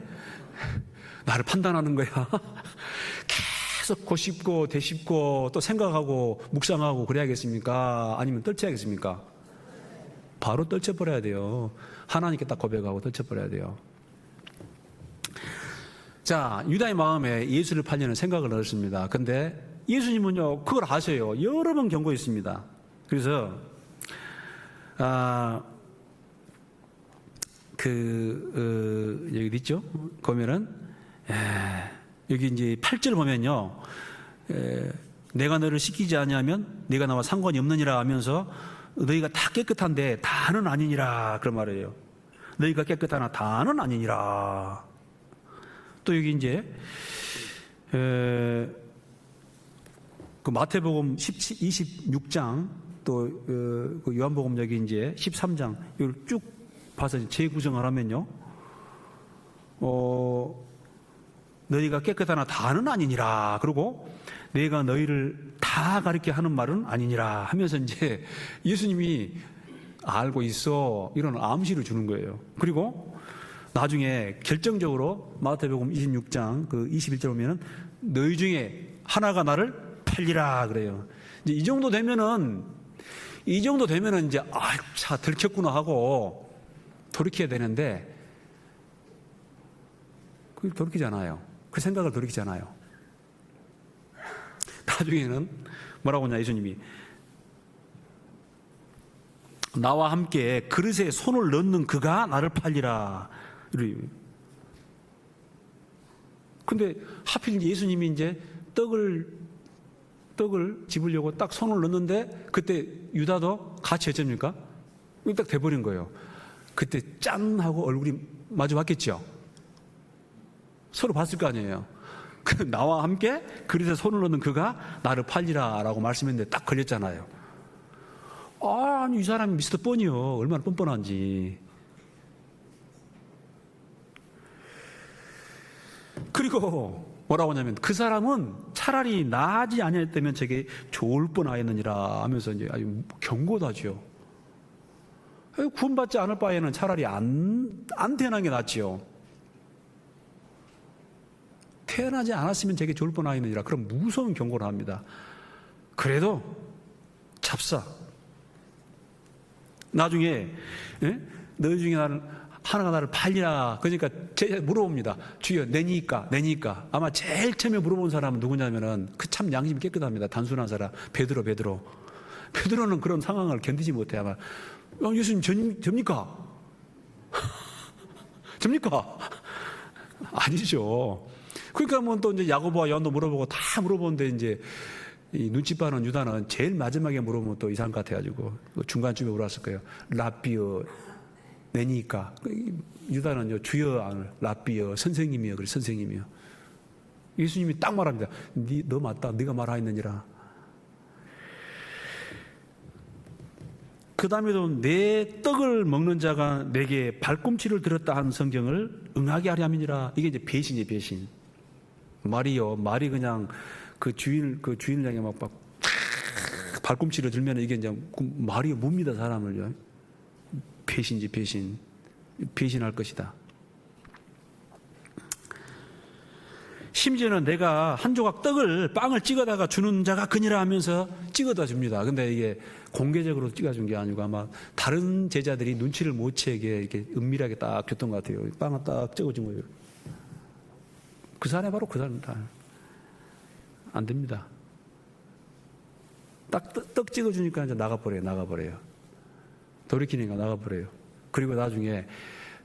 나를 판단하는 거야. 계속 고씹고 되씹고 또 생각하고 묵상하고 그래야겠습니까? 아니면 떨쳐야겠습니까? 바로 떨쳐버려야 돼요. 하나님께 딱 고백하고 떨쳐버려야 돼요. 자, 유다의 마음에 예수를 팔려는 생각을 넣었습니다. 근데 예수님은요, 그걸 아셔요. 여러 번 경고했습니다. 그래서, 여기 있죠? 보면은, 여기 이제 8절 보면요, 내가 너를 시키지 아니하면 네가 나와 상관이 없느니라 하면서 너희가 다 깨끗한데 다는 아니니라. 그런 말이에요. 너희가 깨끗하나 다는 아니니라. 또 여기 이제 그 마태복음 26장 또 그 요한복음 여기 이제 13장 이걸 쭉 봐서 재구성을 하면요, 너희가 깨끗하나 다는 아니니라. 그리고 내가 너희를 다 가르게 하는 말은 아니니라 하면서 이제 예수님이 알고 있어 이런 암시를 주는 거예요. 그리고 나중에 결정적으로 마태복음 26장 그 21절 보면은 너희 중에 하나가 나를 팔리라 그래요. 이제 이 정도 되면은 이제 차 들켰구나 하고 돌이켜야 되는데 그걸 돌이키지 않아요. 그 생각을 돌이키지 않아요. 나중에는 뭐라고 하냐, 예수님이 나와 함께 그릇에 손을 넣는 그가 나를 팔리라. 근데 하필 예수님이 이제 떡을 집으려고 딱 손을 넣는데 그때 유다도 같이 했습니까? 딱 돼버린 거예요. 그때 짠 하고 얼굴이 마주 봤겠죠? 서로 봤을 거 아니에요. 나와 함께 그릇에 손을 넣는 그가 나를 팔리라 라고 말씀했는데 딱 걸렸잖아요. 아니, 이 사람이 미스터 뻔이요. 얼마나 뻔뻔한지. 그리고 뭐라고 하냐면 그 사람은 차라리 나지 아니했다면 저게 좋을 뻔하였느니라 하면서 이제 아주 경고하죠. 구원받지 않을 바에는 차라리 안 태어난 게 낫지요. 태어나지 않았으면 저게 좋을 뻔하였느니라 그런 무서운 경고를 합니다. 그래도 잡사. 나중에 너희 중에 하나가 나를 팔리라. 그러니까 물어봅니다. 주여 내니까. 아마 제일 처음에 물어본 사람은 누구냐면은 그 참 양심이 깨끗합니다. 단순한 사람 베드로는 그런 상황을 견디지 못해. 아마 예수님 접니까? 접니까? 아니죠. 그러니까 뭐 또 이제 야고보와 요한도 물어보고 다 물어보는데 이제 이 눈치 빠는 유다는 제일 마지막에 물어보면 또 이상한 것 같아가지고 중간쯤에 물어봤을 거예요. 라비어 내니까. 유다는 주여 라비어 선생님이요. 그래 선생님이요. 예수님이 딱 말합니다. 너 맞다. 네가 말하였느니라. 그 다음에도 내 떡을 먹는 자가 내게 발꿈치를 들었다 한 성경을 응하게 하려 함이니라. 이게 이제 배신이에요. 배신. 말이 그냥 그 주인을 향해 막 발꿈치를 들면 이게 이제 말이 뭡니다, 사람을요. 배신할 것이다. 심지어는 내가 한 조각 빵을 찍어다가 주는 자가 그니라 하면서 찍어다 줍니다. 근데 이게 공개적으로 찍어준 게 아니고 아마 다른 제자들이 눈치를 못 채게 이렇게 은밀하게 딱 줬던 것 같아요. 빵을 딱 찍어준 거예요. 그 사람이 바로 그 사람이다. 안 됩니다. 딱 떡 찍어주니까 이제 나가버려요. 돌이키니까 나가버려요. 그리고 나중에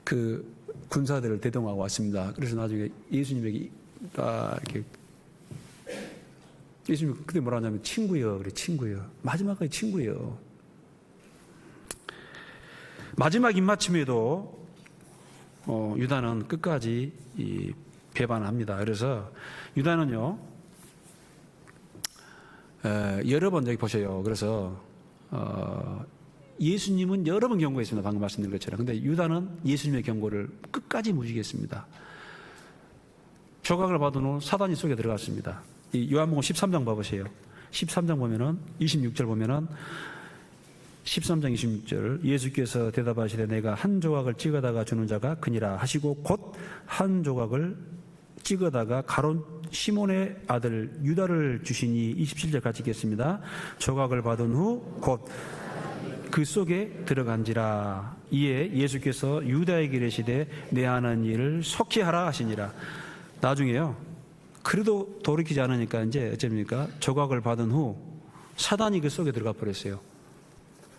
그 군사들을 대동하고 왔습니다. 그래서 나중에 예수님에게 이렇게 예수님이 그때 뭐라 하냐면 친구여, 그래, 친구여. 마지막까지 친구여. 마지막 입맞춤에도 유다는 끝까지 배반합니다. 그래서 유다는요, 여러 번 여기 보세요. 그래서 예수님은 여러 번 경고했습니다. 방금 말씀드린 것처럼. 근데 유다는 예수님의 경고를 끝까지 무시했습니다. 조각을 받은 후 사단이 속에 들어갔습니다. 이 요한복음 13장 봐보세요. 13장 보면은 26절 보면은 13장 26절 예수께서 대답하시되 내가 한 조각을 찍어다가 주는 자가 그니라 하시고 곧 한 조각을 찍어다가 가룟 시몬의 아들 유다를 주시니 27절 같이 읽겠습니다. 조각을 받은 후 곧 그 속에 들어간지라. 이에 예수께서 유다에게 이르시되 내 하는 일을 속히 하라 하시니라. 나중에요, 그래도 돌이키지 않으니까 이제 어쩝니까? 조각을 받은 후 사단이 그 속에 들어가 버렸어요.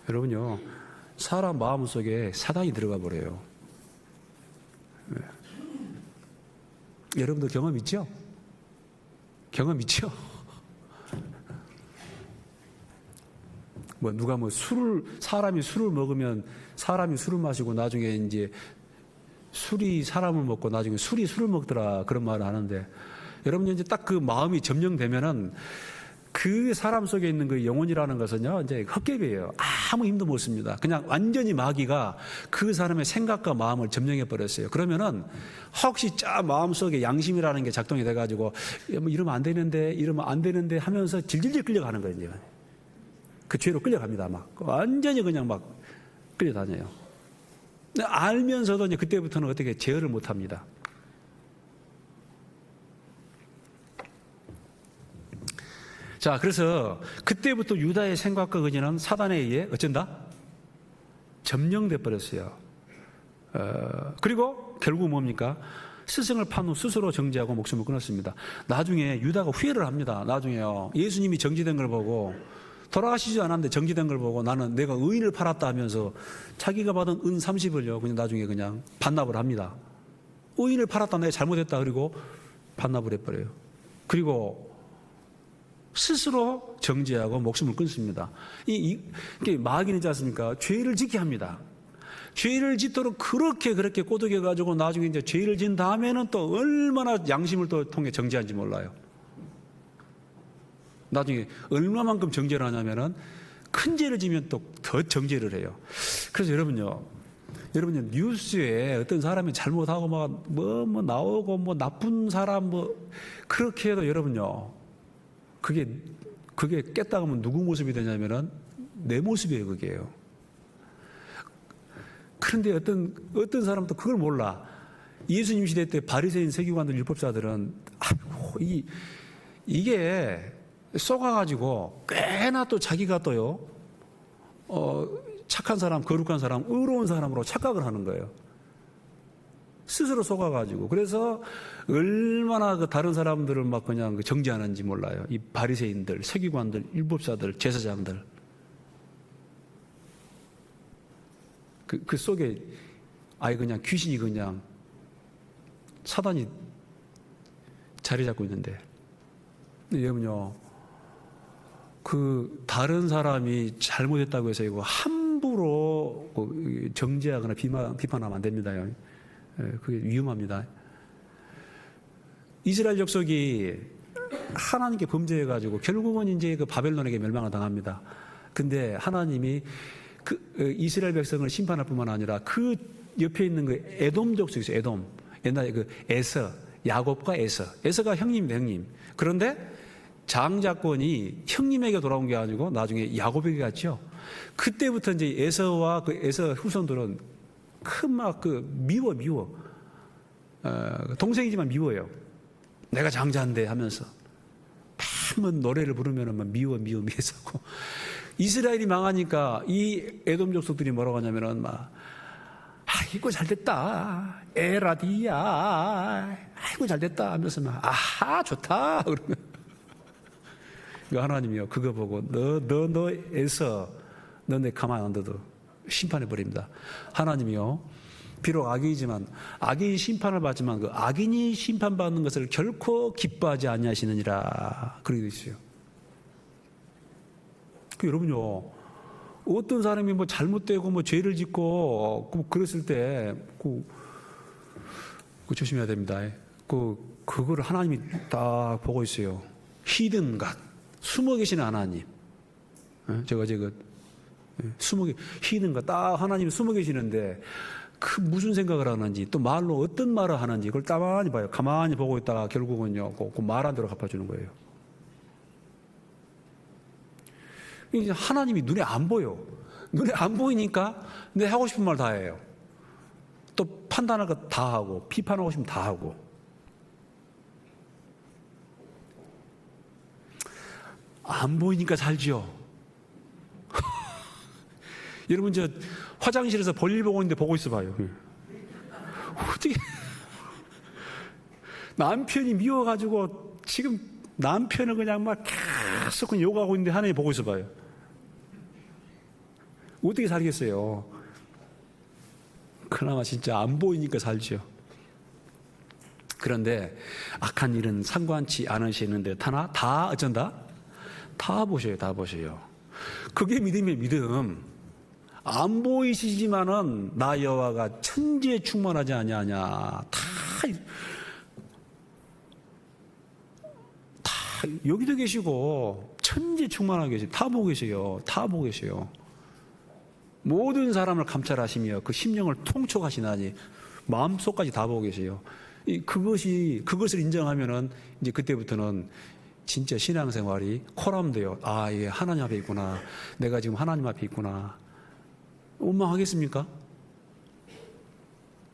여러분요, 사람 마음 속에 사단이 들어가 버려요. 네. 여러분도 경험 있죠? 누가 사람이 술을 먹으면 사람이 술을 마시고 나중에 이제 술이 사람을 먹고 나중에 술이 술을 먹더라, 그런 말을 하는데, 여러분 이제 딱 그 마음이 점령되면은 그 사람 속에 있는 그 영혼이라는 것은요, 이제 헛개비예요. 아무 힘도 못 씁니다. 그냥 완전히 마귀가 그 사람의 생각과 마음을 점령해 버렸어요. 그러면은 혹시 마음 속에 양심이라는 게 작동이 돼가지고 이러면 안 되는데 하면서 질질질 끌려가는 거예요. 그 죄로 끌려갑니다. 완전히 그냥 끌려다녀요. 알면서도 이제 그때부터는 어떻게 제어를 못 합니다. 자, 그래서 그때부터 유다의 생각과 의지는 사단에 의해 어쩐다? 점령돼 버렸어요. 그리고 결국 뭡니까? 스승을 판 후 스스로 정죄하고 목숨을 끊었습니다. 나중에 유다가 후회를 합니다. 나중에요, 예수님이 정죄된 걸 보고, 돌아가시지 않았는데 정죄된 걸 보고 나는 내가 의인을 팔았다 하면서 자기가 받은 은 30을요 그냥 나중에 그냥 반납을 합니다. 의인을 팔았다, 내가 잘못했다, 그리고 반납을 해버려요. 그리고 스스로 정죄하고 목숨을 끊습니다. 이게 마귀는 있지 않습니까? 죄를 짓게 합니다. 죄를 짓도록 그렇게 꼬드겨가지고 나중에 이제 죄를 짓는 다음에는 또 얼마나 양심을 또 통해 정죄한지 몰라요. 나중에 얼마만큼 정죄를 하냐면은 큰 죄를 지면 또 더 정죄를 해요. 그래서 여러분요, 뉴스에 어떤 사람이 잘못하고 뭐 나오고 나쁜 사람 그렇게 해도 여러분요, 그게 깼다 하면 누구 모습이 되냐면은 내 모습이에요, 그게요. 그런데 어떤 사람도 그걸 몰라. 예수님 시대 때 바리새인 서기관들 율법사들은 이게 속아가지고 꽤나 또 자기가 또요, 착한 사람, 거룩한 사람, 의로운 사람으로 착각을 하는 거예요. 스스로 속아가지고. 그래서 얼마나 그 다른 사람들을 그냥 정죄하는지 몰라요. 이 바리새인들, 서기관들, 율법사들, 제사장들. 그 속에 아예 그냥 귀신이 그냥 사단이 자리 잡고 있는데. 근데 여러분요, 그 다른 사람이 잘못했다고 해서 이거 함부로 정죄하거나 비판하면 안 됩니다. 그게 위험합니다. 이스라엘 족속이 하나님께 범죄해가지고 결국은 이제 그 바벨론에게 멸망을 당합니다. 근데 하나님이 이스라엘 백성을 심판할 뿐만 아니라 그 옆에 있는 그 에돔 족속이 있어요. 에돔. 옛날에 그 야곱과 에서. 에서가 형님입니다, 형님. 그런데 장자권이 형님에게 돌아온 게 아니고 나중에 야곱에게 갔죠. 그때부터 이제 에서와 그 에서 후손들은 큰 막 미워. 동생이지만 미워요. 내가 장자인데 하면서. 한번 노래를 부르면 막 미워서. 이스라엘이 망하니까 이 에돔 족속들이 뭐라고 하냐면은 막, 아이고 잘됐다. 에라디야. 아이고 잘됐다 하면서 막, 아하 좋다. 그러면 하나님이요 그거 보고 너에서 너 내 가만 안 둬도 심판해 버립니다. 하나님이요 비록 악인이지만 악인이 심판을 받지만 그 악인이 심판받는 것을 결코 기뻐하지 아니하시느니라 그렇게 되어 있어요. 여러분요 어떤 사람이 뭐 잘못되고 뭐 죄를 짓고 그랬을 때 조심해야 됩니다. 그거를 하나님이 딱 보고 있어요. 히든 갓 숨어 계시는 하나님. 제가 히든 갓 딱 하나님이 숨어 계시는데 그 무슨 생각을 하는지 또 말로 어떤 말을 하는지 그걸 가만히 봐요. 가만히 보고 있다가 결국은요 그 말한 대로 갚아주는 거예요. 이제 하나님이 눈에 안 보여. 눈에 안 보이니까 내 하고 싶은 말 다 해요. 또 판단할 거 다 하고 비판하고 싶으면 다 하고. 안 보이니까 살지요. 여러분 저 화장실에서 볼일 보고 있는데 보고 있어 봐요. 어떻게 남편이 미워가지고 지금 남편을 그냥 막 계속 욕하고 있는데 하나님 보고 있어 봐요. 어떻게 살겠어요? 그나마 진짜 안 보이니까 살죠. 그런데 악한 일은 상관치 않으시는데 다 어쩐다? 다 보셔요. 다 보셔요. 그게 믿음의 믿음. 안 보이시지만은 나 여호와가 천지에 충만하지 아니하냐. 다 여기도 계시고 천지에 충만하게 계시고 다 보고 계세요. 다 보고 계세요. 모든 사람을 감찰하시며 그 심령을 통촉하시나니 마음속까지 다 보고 계세요. 그것을 인정하면은 이제 그때부터는 진짜 신앙생활이 코람돼요. 아, 예, 하나님 앞에 있구나. 내가 지금 하나님 앞에 있구나. 원망하겠습니까?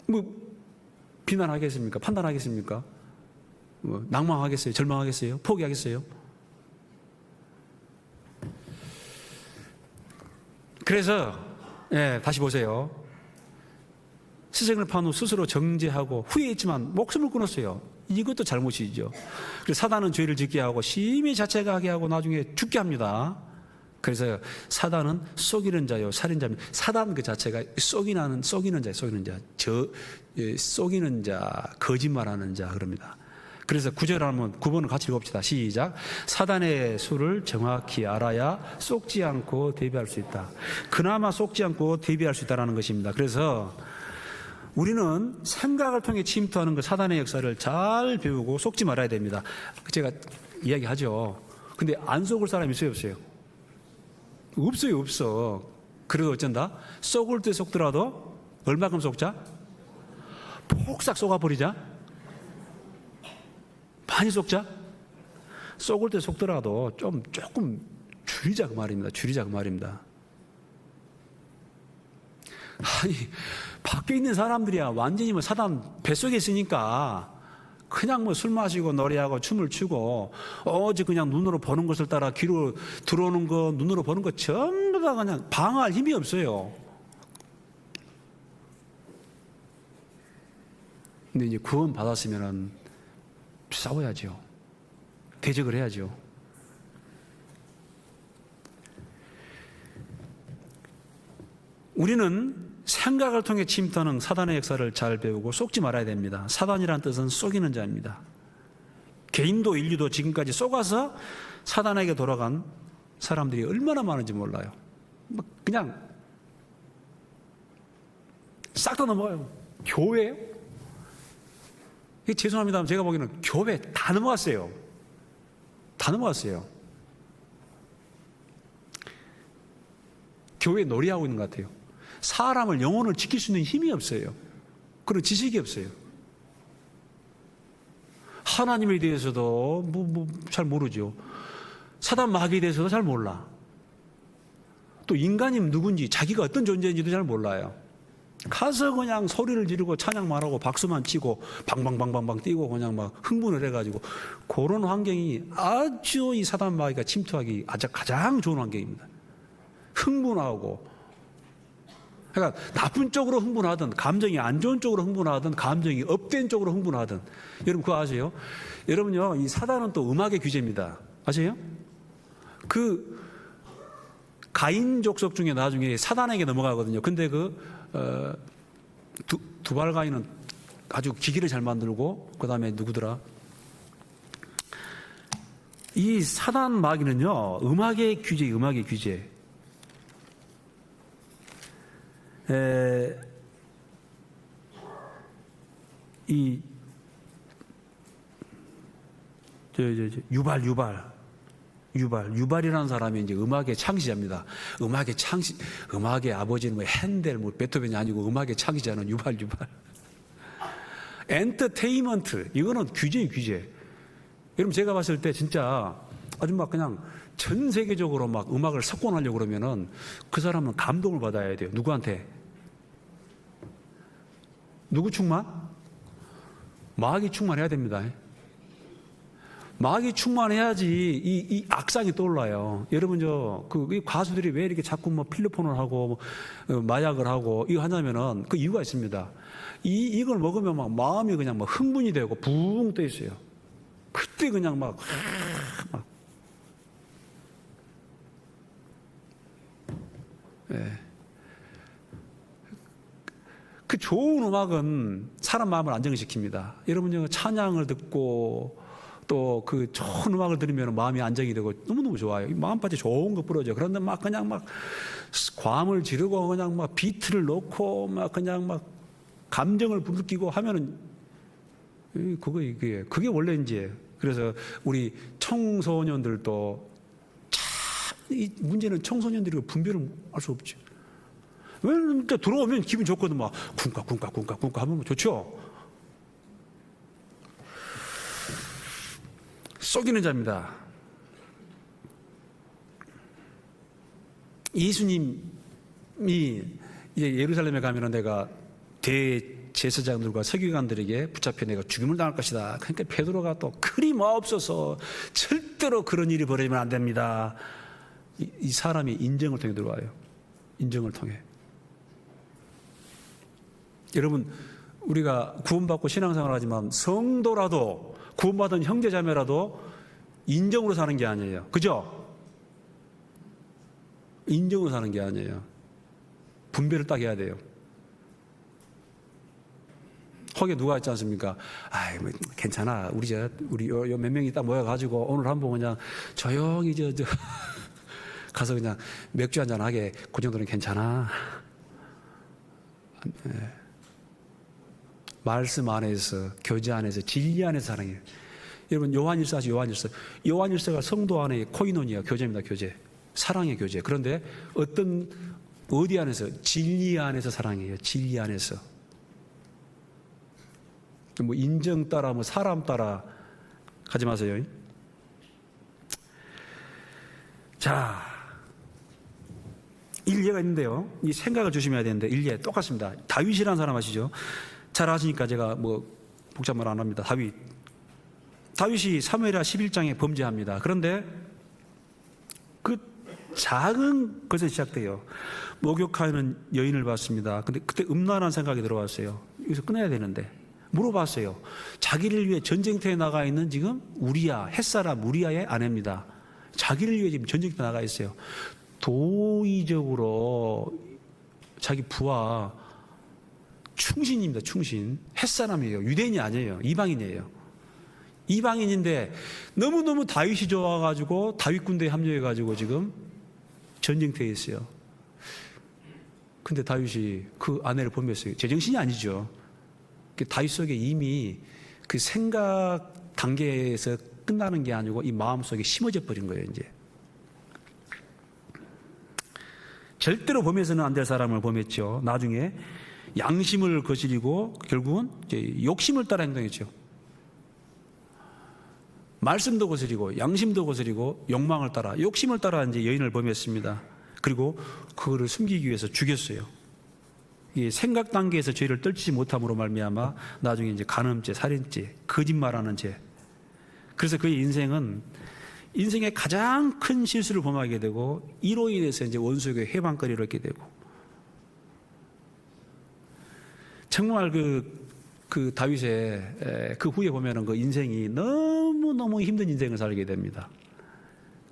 뭐 비난하겠습니까? 판단하겠습니까? 뭐 낭망하겠어요? 절망하겠어요? 포기하겠어요? 그래서 다시 보세요. 스승을 판 후 스스로 정죄하고 후회했지만 목숨을 끊었어요. 이것도 잘못이죠. 그래서 사단은 죄를 짓게 하고 심히 자책하게 하고 나중에 죽게 합니다. 그래서 사단은 속이는 자요 살인자입니다. 사단 그 자체가 속이는 자, 거짓말하는 자 그럽니다. 그래서 9번을 같이 읽읍시다. 시작. 사단의 수를 정확히 알아야 속지 않고 대비할 수 있다. 그나마 속지 않고 대비할 수 있다는 것입니다. 그래서 우리는 생각을 통해 침투하는 그 사단의 역사를 잘 배우고 속지 말아야 됩니다. 제가 이야기하죠. 근데 안 속을 사람이 있어요, 없어요? 없어. 그래도 어쩐다? 속을 때 속더라도 얼마큼 속자? 폭삭 속아버리자? 많이 속자? 속을 때 속더라도 조금 줄이자 그 말입니다. 아니, 밖에 있는 사람들이야 완전히 뭐 사단 뱃속에 있으니까 그냥 뭐 술 마시고 노래하고 춤을 추고 어제 그냥 눈으로 보는 것을 따라 귀로 들어오는 거 눈으로 보는 거 전부 다 그냥 방어할 힘이 없어요. 근데 이제 구원 받았으면은 싸워야죠. 대적을 해야죠. 우리는 생각을 통해 침투하는 사단의 역사를 잘 배우고 속지 말아야 됩니다. 사단이란 뜻은 속이는 자입니다. 개인도 인류도 지금까지 속아서 사단에게 돌아간 사람들이 얼마나 많은지 몰라요. 그냥 싹 다 넘어가요. 교회요? 죄송합니다. 제가 보기에는 교회 다 넘어갔어요. 교회 놀이하고 있는 것 같아요. 사람을 영혼을 지킬 수 있는 힘이 없어요. 그런 지식이 없어요. 하나님에 대해서도 잘 모르죠. 사단 마귀에 대해서도 잘 몰라. 또 인간이 누군지, 자기가 어떤 존재인지도 잘 몰라요. 가서 그냥 소리를 지르고 찬양만 하고 박수만 치고 방방방방방 뛰고 그냥 막 흥분을 해가지고, 그런 환경이 아주 이 사단 마귀가 침투하기 아주 가장 좋은 환경입니다. 흥분하고, 그러니까 나쁜 쪽으로 흥분하든, 감정이 안 좋은 쪽으로 흥분하든, 감정이 업된 쪽으로 흥분하든. 여러분 그거 아세요? 여러분요, 이 사단은 또 음악의 귀재입니다. 아세요? 그 가인 족속 중에 나중에 사단에게 넘어가거든요. 근데 두발 가인은 아주 기기를 잘 만들고, 그 다음에 누구더라? 이 사단 마귀는요, 음악의 귀재, 음악의 귀재. 유발이라는 사람이 이제 음악의 창시자입니다. 음악의 아버지는 뭐 핸델, 뭐 베토벤이 아니고 음악의 창시자는 유발. 엔터테인먼트, 이거는 귀재예요, 귀재. 여러분 제가 봤을 때 진짜 아주 막 그냥 전 세계적으로 막 음악을 석권하려고 그러면은 그 사람은 감동을 받아야 돼요. 누구한테? 누구 충만? 마귀 충만해야 됩니다. 마귀 충만해야지 이 악상이 떠올라요. 여러분 이 가수들이 왜 이렇게 자꾸 뭐 필로폰을 하고 마약을 하고 이거 하냐면은 그 이유가 있습니다. 이걸 먹으면 막 마음이 그냥 막 흥분이 되고 붕 떠 있어요. 그때 그냥 막 그 좋은 음악은 사람 마음을 안정시킵니다. 여러분 찬양을 듣고 또 그 좋은 음악을 들으면 마음이 안정이 되고 너무너무 좋아요. 마음밭에 좋은 거 뿌려져. 그런데 막 그냥 막 괌을 지르고 그냥 막 비트를 놓고 막 그냥 막 감정을 불러끼고 하면은 그게 원래 이제, 그래서 우리 청소년들도 이 문제는 청소년들이 분별을 할 수 없죠. 왜냐면 들어오면 기분 좋거든. 막 쿵깍 하면 좋죠. 속이는 자입니다. 예수님이 이제 예루살렘에 가면은 내가 대제사장들과 서기관들에게 붙잡혀 내가 죽임을 당할 것이다. 그러니까 베드로가 또 그리 마옵소서, 절대로 그런 일이 벌어지면 안 됩니다. 이 사람이 인정을 통해 들어와요. 인정을 통해. 여러분, 우리가 구원받고 신앙생활 하지만 성도라도, 구원받은 형제자매라도 인정으로 사는 게 아니에요. 그죠? 인정으로 사는 게 아니에요. 분별을 딱 해야 돼요. 거기에 누가 있지 않습니까? 아이, 뭐, 괜찮아. 우리 몇 명이 딱 모여가지고 오늘 한번 그냥 조용히 가서 그냥 맥주 한잔 하게. 그 정도는 괜찮아. 네. 말씀 안에서, 교제 안에서, 진리 안에서 사랑해요. 여러분 요한일서 아시죠? 요한일서가 성도 안에 코이노니아, 교제입니다. 교제. 사랑의 교제. 그런데 어디 안에서? 진리 안에서 사랑해요. 진리 안에서. 뭐 인정 따라, 뭐 사람 따라 가지 마세요. 자, 일례가 있는데요. 이 생각을 조심해야 되는데, 일례 똑같습니다. 다윗이라는 사람 아시죠? 잘 아시니까 제가 뭐 복잡말 안 합니다. 다윗이 사무엘하 11장에 범죄합니다. 그런데 그 작은 것에서 시작돼요. 목욕하는 여인을 봤습니다. 근데 그때 음란한 생각이 들어왔어요. 여기서 끊어야 되는데 물어봤어요. 자기를 위해 전쟁터에 나가 있는 지금 햇사람 우리아의 아내입니다. 자기를 위해 지금 전쟁터에 나가 있어요. 도의적으로 자기 부하 충신입니다. 충신. 햇사람이에요. 유대인이 아니에요. 이방인이에요. 이방인인데 너무너무 다윗이 좋아가지고 다윗 군대에 합류해가지고 지금 전쟁터에 있어요. 근데 다윗이 그 아내를 보면서, 제정신이 아니죠. 다윗 속에 이미 그 생각 단계에서 끝나는 게 아니고 이 마음속에 심어져 버린 거예요. 이제 절대로 범해서는 안 될 사람을 범했죠. 나중에 양심을 거스리고 결국은 이제 욕심을 따라 행동했죠. 말씀도 거스리고 양심도 거스리고 욕망을 따라 욕심을 따라 이제 여인을 범했습니다. 그리고 그거를 숨기기 위해서 죽였어요. 이 생각 단계에서 죄를 떨치지 못함으로 말미암아 나중에 이제 간음죄, 살인죄, 거짓말하는 죄. 그래서 그의 인생은 인생의 가장 큰 실수를 범하게 되고 이로 인해서 이제 원수에게 해방거리를 얻게 되고 정말 그 다윗의 그 후에 보면은 그 인생이 너무너무 힘든 인생을 살게 됩니다.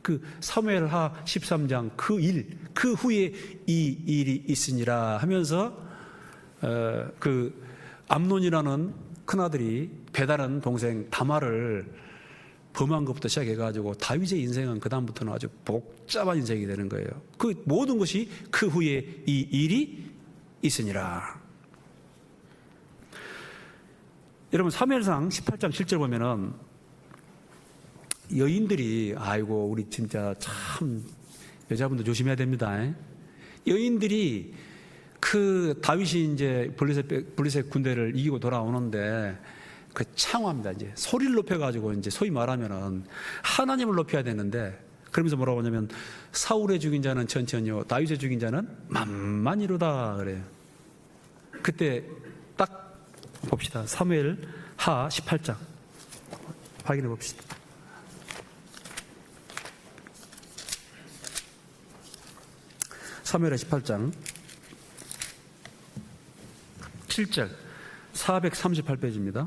그 사무엘하 13장 그 후에 이 일이 있으니라 하면서 그 암논이라는 큰아들이 배다른 동생 다말을 범한 것부터 시작해가지고 다윗의 인생은 그 다음부터는 아주 복잡한 인생이 되는 거예요. 그 모든 것이 그 후에 이 일이 있으니라. 여러분 사무엘상 18장 7절 보면은 여인들이 아이고 우리 진짜 참 여자분들 조심해야 됩니다. 여인들이 그 다윗이 이제 블레셋 군대를 이기고 돌아오는데 그 창화합니다. 이제 소리를 높여가지고 이제 소위 말하면은 하나님을 높여야 되는데 그러면서 뭐라고 하냐면 사울의 죽인 자는 천천히요 다윗의 죽인 자는 만만이로다 그래요. 그때 딱 봅시다. 사무엘하 18장 확인해 봅시다. 사무엘하 18장 7절 438페이지입니다.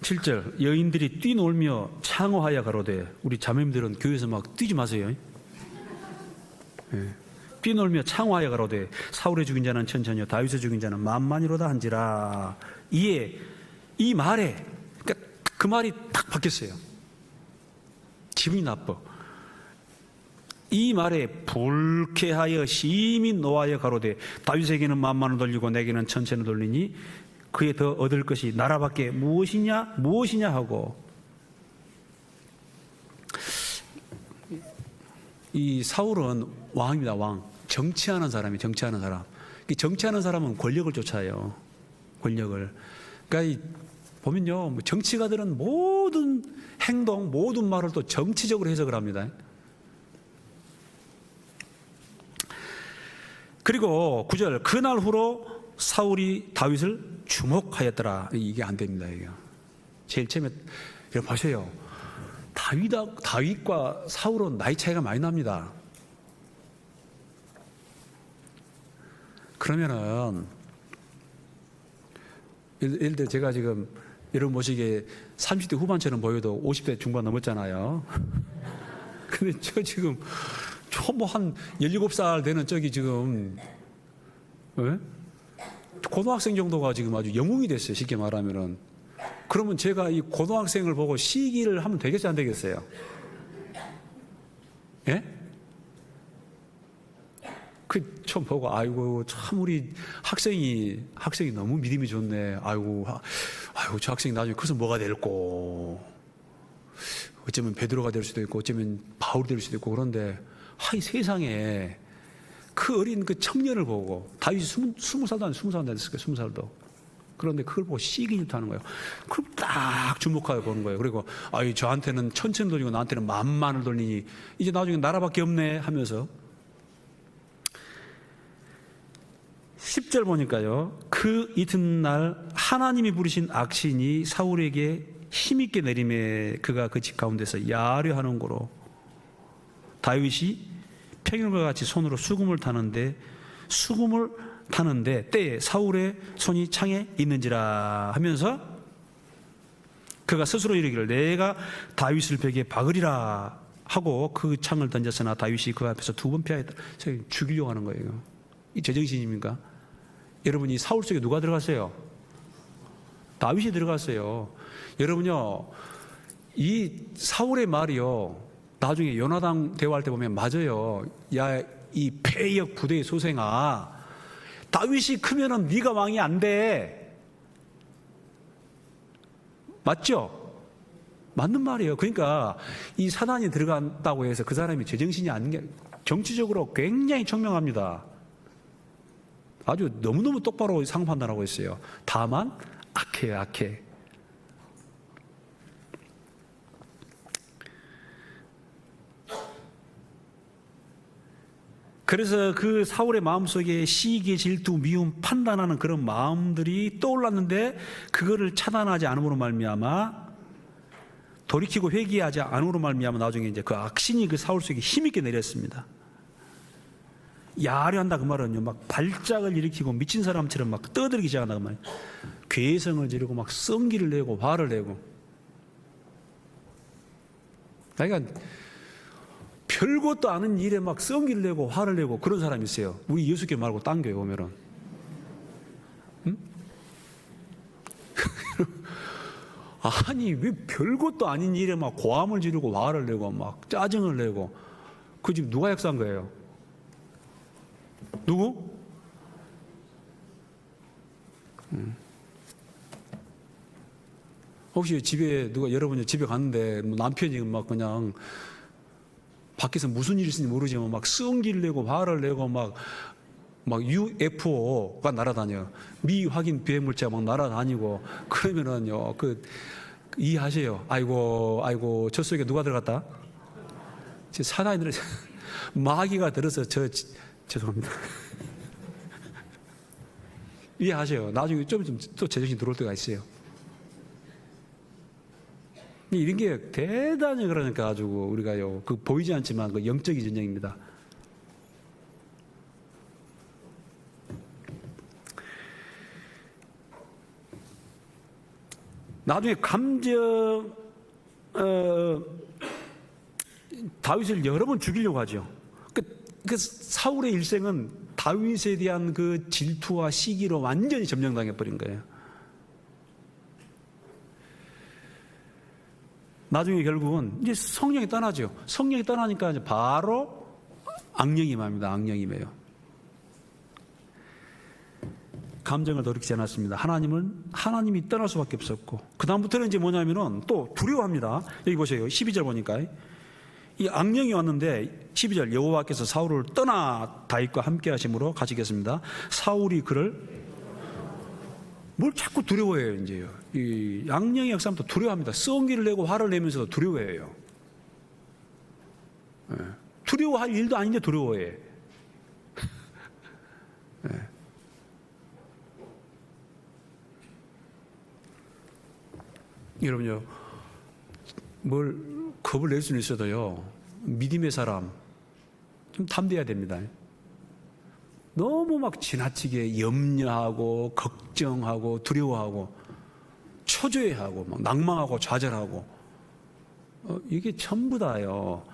7절 여인들이 뛰놀며 창호하여 가로되 우리 자매님들은 교회에서 막 뛰지 마세요. 뛰놀며 창호하여 가로되 사울의 죽인 자는 천천히요 다윗의 죽인 자는 만만이로다 한지라. 이에 이 말에 그러니까 그 말이 딱 바뀌었어요. 기분이 나빠. 이 말에 불쾌하여 심히 노하여 가로되 다윗에게는 만만을 돌리고 내게는 천천을 돌리니 그에 더 얻을 것이 나라밖에 무엇이냐 하고 이 사울은 왕입니다. 왕. 정치하는 사람이 정치하는 사람. 정치하는 사람은 권력을 쫓아요. 권력을. 그러니까 보면요 정치가들은 모든 행동 모든 말을 또 정치적으로 해석을 합니다. 그리고 9절 그날 후로 사울이 다윗을 주목하였더라. 이게 안 됩니다. 이게 제일 처음에 여러분 보세요. 다윗과 사울은 나이 차이가 많이 납니다. 그러면은 예를 들어 제가 지금 여러분 보시기에 30대 후반처럼 보여도 50대 중반 넘었잖아요. 근데 저 지금 뭐 한 17살 되는 저기 지금 고등학생 정도가 지금 아주 영웅이 됐어요. 쉽게 말하면은. 그러면 제가 이 고등학생을 보고 시기를 하면 되겠어요? 안 되겠어요? 예? 그 처음 보고 아이고 참 우리 학생이 너무 믿음이 좋네. 아이고 저 학생이 나중에 커서 뭐가 될꼬. 어쩌면 베드로가 될 수도 있고 어쩌면 바울이 될 수도 있고 그런데 하이 세상에 그 어린 그 청년을 보고 다윗이 20살도 안 20살 안 됐을 거예요. 20살도. 그런데 그걸 보고 시기질투하는 거예요. 그걸 딱 주목하여 보는 거예요. 그리고 저한테는 천천히 돌리고 나한테는 만만을 돌리니 이제 나중에 나라밖에 없네 하면서 10절 보니까요. 그 이튿날 하나님이 부르신 악신이 사울에게 힘있게 내림에 그가 그 집 가운데서 야려하는 거로 다윗이 평일과 같이 손으로 수금을 타는데 때에 사울의 손이 창에 있는지라 하면서 그가 스스로 이르기를 내가 다윗을 벽에 박으리라 하고 그 창을 던졌으나 다윗이 그 앞에서 2번 피하였다. 죽이려고 하는 거예요. 이 제정신입니까? 여러분 이 사울 속에 누가 들어갔어요? 다윗이 들어갔어요. 여러분요 이 사울의 말이요 나중에 요나단 대화할 때 보면 맞아요. 야 이 패역 부대의 소생아 다윗이 크면은 네가 왕이 안 돼. 맞죠? 맞는 말이에요. 그러니까 이 사단이 들어간다고 해서 그 사람이 제정신이 아닌 게 정치적으로 굉장히 청명합니다. 아주 너무너무 똑바로 상판단하고 있어요. 다만 악해요, 악해. 그래서 그 사울의 마음속에 시기, 질투, 미움, 판단하는 그런 마음들이 떠올랐는데 그거를 차단하지 않음으로 말미암아, 돌이키고 회개하지 않음으로 말미암아 나중에 이제 그 악신이 그 사울 속에 힘있게 내렸습니다. 야려한다 그 말은요, 막 발작을 일으키고 미친 사람처럼 막 떠들기 시작한다 그 말이에요. 괴성을 지르고 막 성기를 내고 화를 내고. 그러니까 별것도 아닌 일에 막 성기를 내고 화를 내고 그런 사람이 있어요. 우리 예수께 말고 딴 교회 오면은. 응? 아니 왜 별것도 아닌 일에 막 고함을 지르고 화를 내고 막 짜증을 내고. 그 집 누가 역사한 거예요? 누구? 혹시 집에 누가 여러분이 집에 갔는데 뭐 남편이 막 그냥 밖에서 무슨 일이 있는지 모르지만 막 성기를 내고 화를 내고 막 UFO가 날아다녀요. 미확인 비행물체가 막 날아다니고 그러면은요, 이해하세요. 아이고, 저 속에 누가 들어갔다? 사단이 들어서 마귀가 들어서 죄송합니다. 이해하세요. 나중에 좀 또 제정신 들어올 때가 있어요. 이런 게 대단히 그러니까 가지고 우리가요, 보이지 않지만 그 영적인 전쟁입니다. 나중에 다윗을 여러 번 죽이려고 하죠. 그 사울의 일생은 다윗에 대한 그 질투와 시기로 완전히 점령당해 버린 거예요. 나중에 결국은 이제 성령이 떠나죠. 성령이 떠나니까 이제 바로 악령이 임합니다. 악령이 임해요. 감정을 돌이키지 않았습니다. 하나님이 떠날 수밖에 없었고, 그 다음부터는 이제 뭐냐면은 또 두려워합니다. 여기 보세요. 12절 보니까 이 악령이 왔는데 12절, 여호와께서 사울을 떠나 다윗과 함께 하심으로 가시겠습니다. 사울이 그를 뭘 자꾸 두려워해요. 이제요. 이 악령의 역사부터 두려워합니다. 성기를 내고 화를 내면서도 두려워해요. 네. 두려워할 일도 아닌데 두려워해. 네. 여러분요, 뭘 겁을 낼 수는 있어도요, 믿음의 사람 좀 담대해야 됩니다. 너무 막 지나치게 염려하고 걱정하고 두려워하고 초조해하고 막 낭망하고 좌절하고, 이게 전부 다요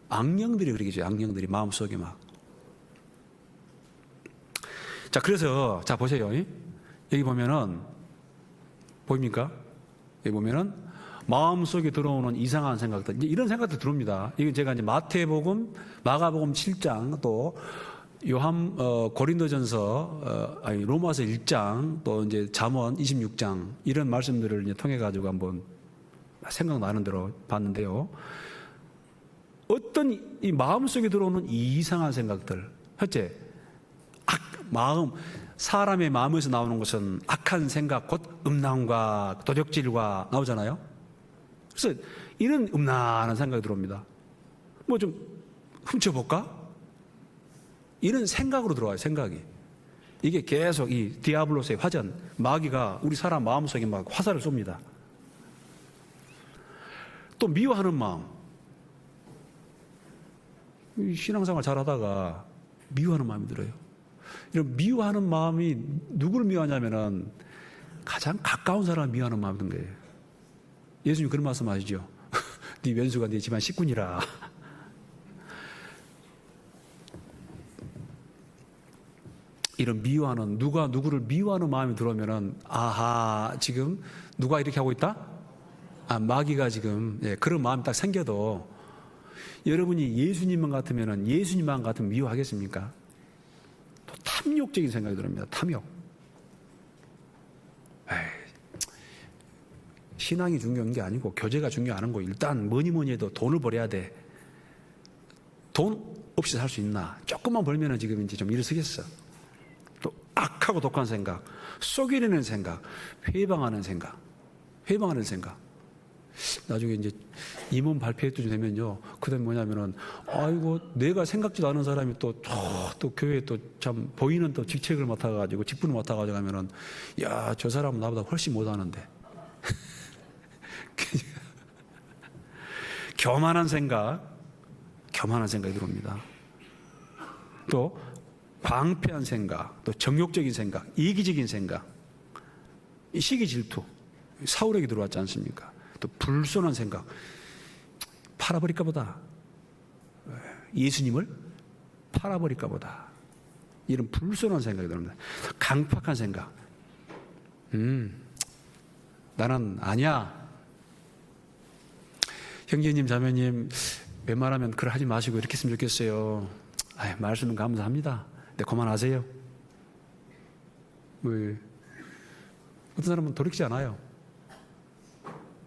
악령들이 그러겠죠. 악령들이 마음속에 막. 자, 그래서 자 보세요. 여기 보면은 보입니까? 여기 보면은 마음속에 들어오는 이상한 생각들, 이제 이런 생각들 들어옵니다. 이건 제가 이제 마태복음, 마가복음 7장, 또 고린도전서, 로마서 1장, 또 이제 잠언 26장, 이런 말씀들을 이제 통해 가지고 한번 생각나는 대로 봤는데요. 어떤 이 마음속에 들어오는 이상한 생각들, 첫째, 사람의 마음에서 나오는 것은 악한 생각, 곧 음란과 도적질과 나오잖아요. 그래서 이런 음란한 생각이 들어옵니다. 뭐 좀 훔쳐볼까? 이런 생각으로 들어와요. 생각이. 이게 계속 이 디아블로스의 화전, 마귀가 우리 사람 마음속에 막 화살을 쏩니다. 또 미워하는 마음. 신앙생활 잘하다가 미워하는 마음이 들어요. 이런 미워하는 마음이 누구를 미워하냐면은 가장 가까운 사람을 미워하는 마음이 든 거예요. 예수님 그런 말씀 하시죠. 네 왼수가 네 집안 식군이라. 이런 미워하는, 누가 누구를 미워하는 마음이 들어오면은, 아하, 지금 누가 이렇게 하고 있다? 마귀가 지금, 그런 마음이 딱 생겨도 여러분이 예수님만 같으면은, 예수님만 같으면 미워하겠습니까? 또 탐욕적인 생각이 들어옵니다. 탐욕. 신앙이 중요한 게 아니고 교제가 중요한 거, 일단 뭐니 해도 돈을 벌어야 돼. 돈 없이 살 수 있나? 조금만 벌면은 지금 이제 좀 일을 쓰겠어. 또 악하고 독한 생각, 속이려는 생각, 회방하는 생각. 나중에 이제 임원 발표회도 되면요. 그다음에 뭐냐면은, 아이고, 내가 생각지도 않은 사람이 또 교회에 또 참 보이는 또 직책을 맡아가지고, 직분을 맡아가지고 하면은, 야, 저 사람은 나보다 훨씬 못하는데. 교만한 생각이 들어옵니다. 또, 방패한 생각, 또 정욕적인 생각, 이기적인 생각, 이 시기 질투, 사울에게 들어왔지 않습니까? 또 불손한 생각, 팔아버릴까 보다, 예수님을 팔아버릴까 보다, 이런 불손한 생각이 듭니다. 강팍한 생각, 나는 아니야. 형제님, 자매님, 웬만하면 그걸 하지 마시고 이렇게 했으면 좋겠어요. 말씀은 감사합니다. 근데 그만하세요. 어떤 사람은 돌이키지 않아요.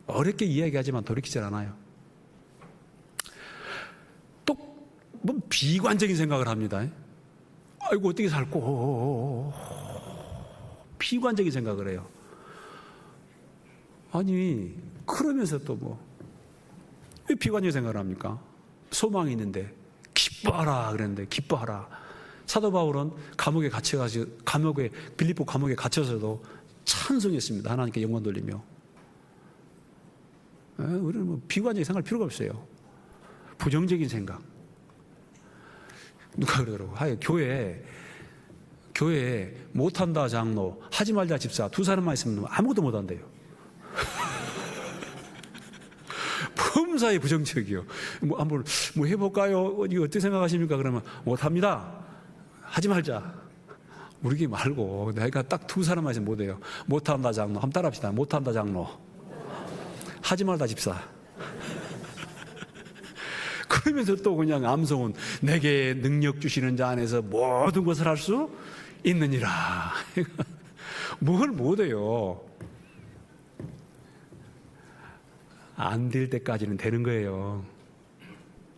어렵게 이야기하지만 돌이키지 않아요. 또 뭐 비관적인 생각을 합니다. 아이고, 어떻게 살고, 비관적인 생각을 해요. 아니, 그러면서 또 왜 비관적인 생각을 합니까? 소망이 있는데 기뻐하라 그랬는데 기뻐하라. 사도 바울은 빌립보 감옥에 갇혀서도 찬송했습니다. 하나님께 영광 돌리며. 우리는 비관적인 생각할 필요가 없어요. 부정적인 생각. 누가 그러더라고. 교회에 못한다 장로, 하지 말자 집사, 두 사람만 있으면 아무것도 못한대요. 범사에 부정적이요. 한번 해볼까요? 이거 어떻게 생각하십니까? 그러면 못합니다. 하지 말자. 우리 말고 내가 딱 두 사람만 있으면 못해요. 못한다 장로. 한번 따라합시다. 못한다 장로. 하지 말다 집사. 그러면서 또 그냥 암송은 내게 능력 주시는 자 안에서 모든 것을 할 수 있느니라. 뭘 못해요. 안 될 때까지는 되는 거예요.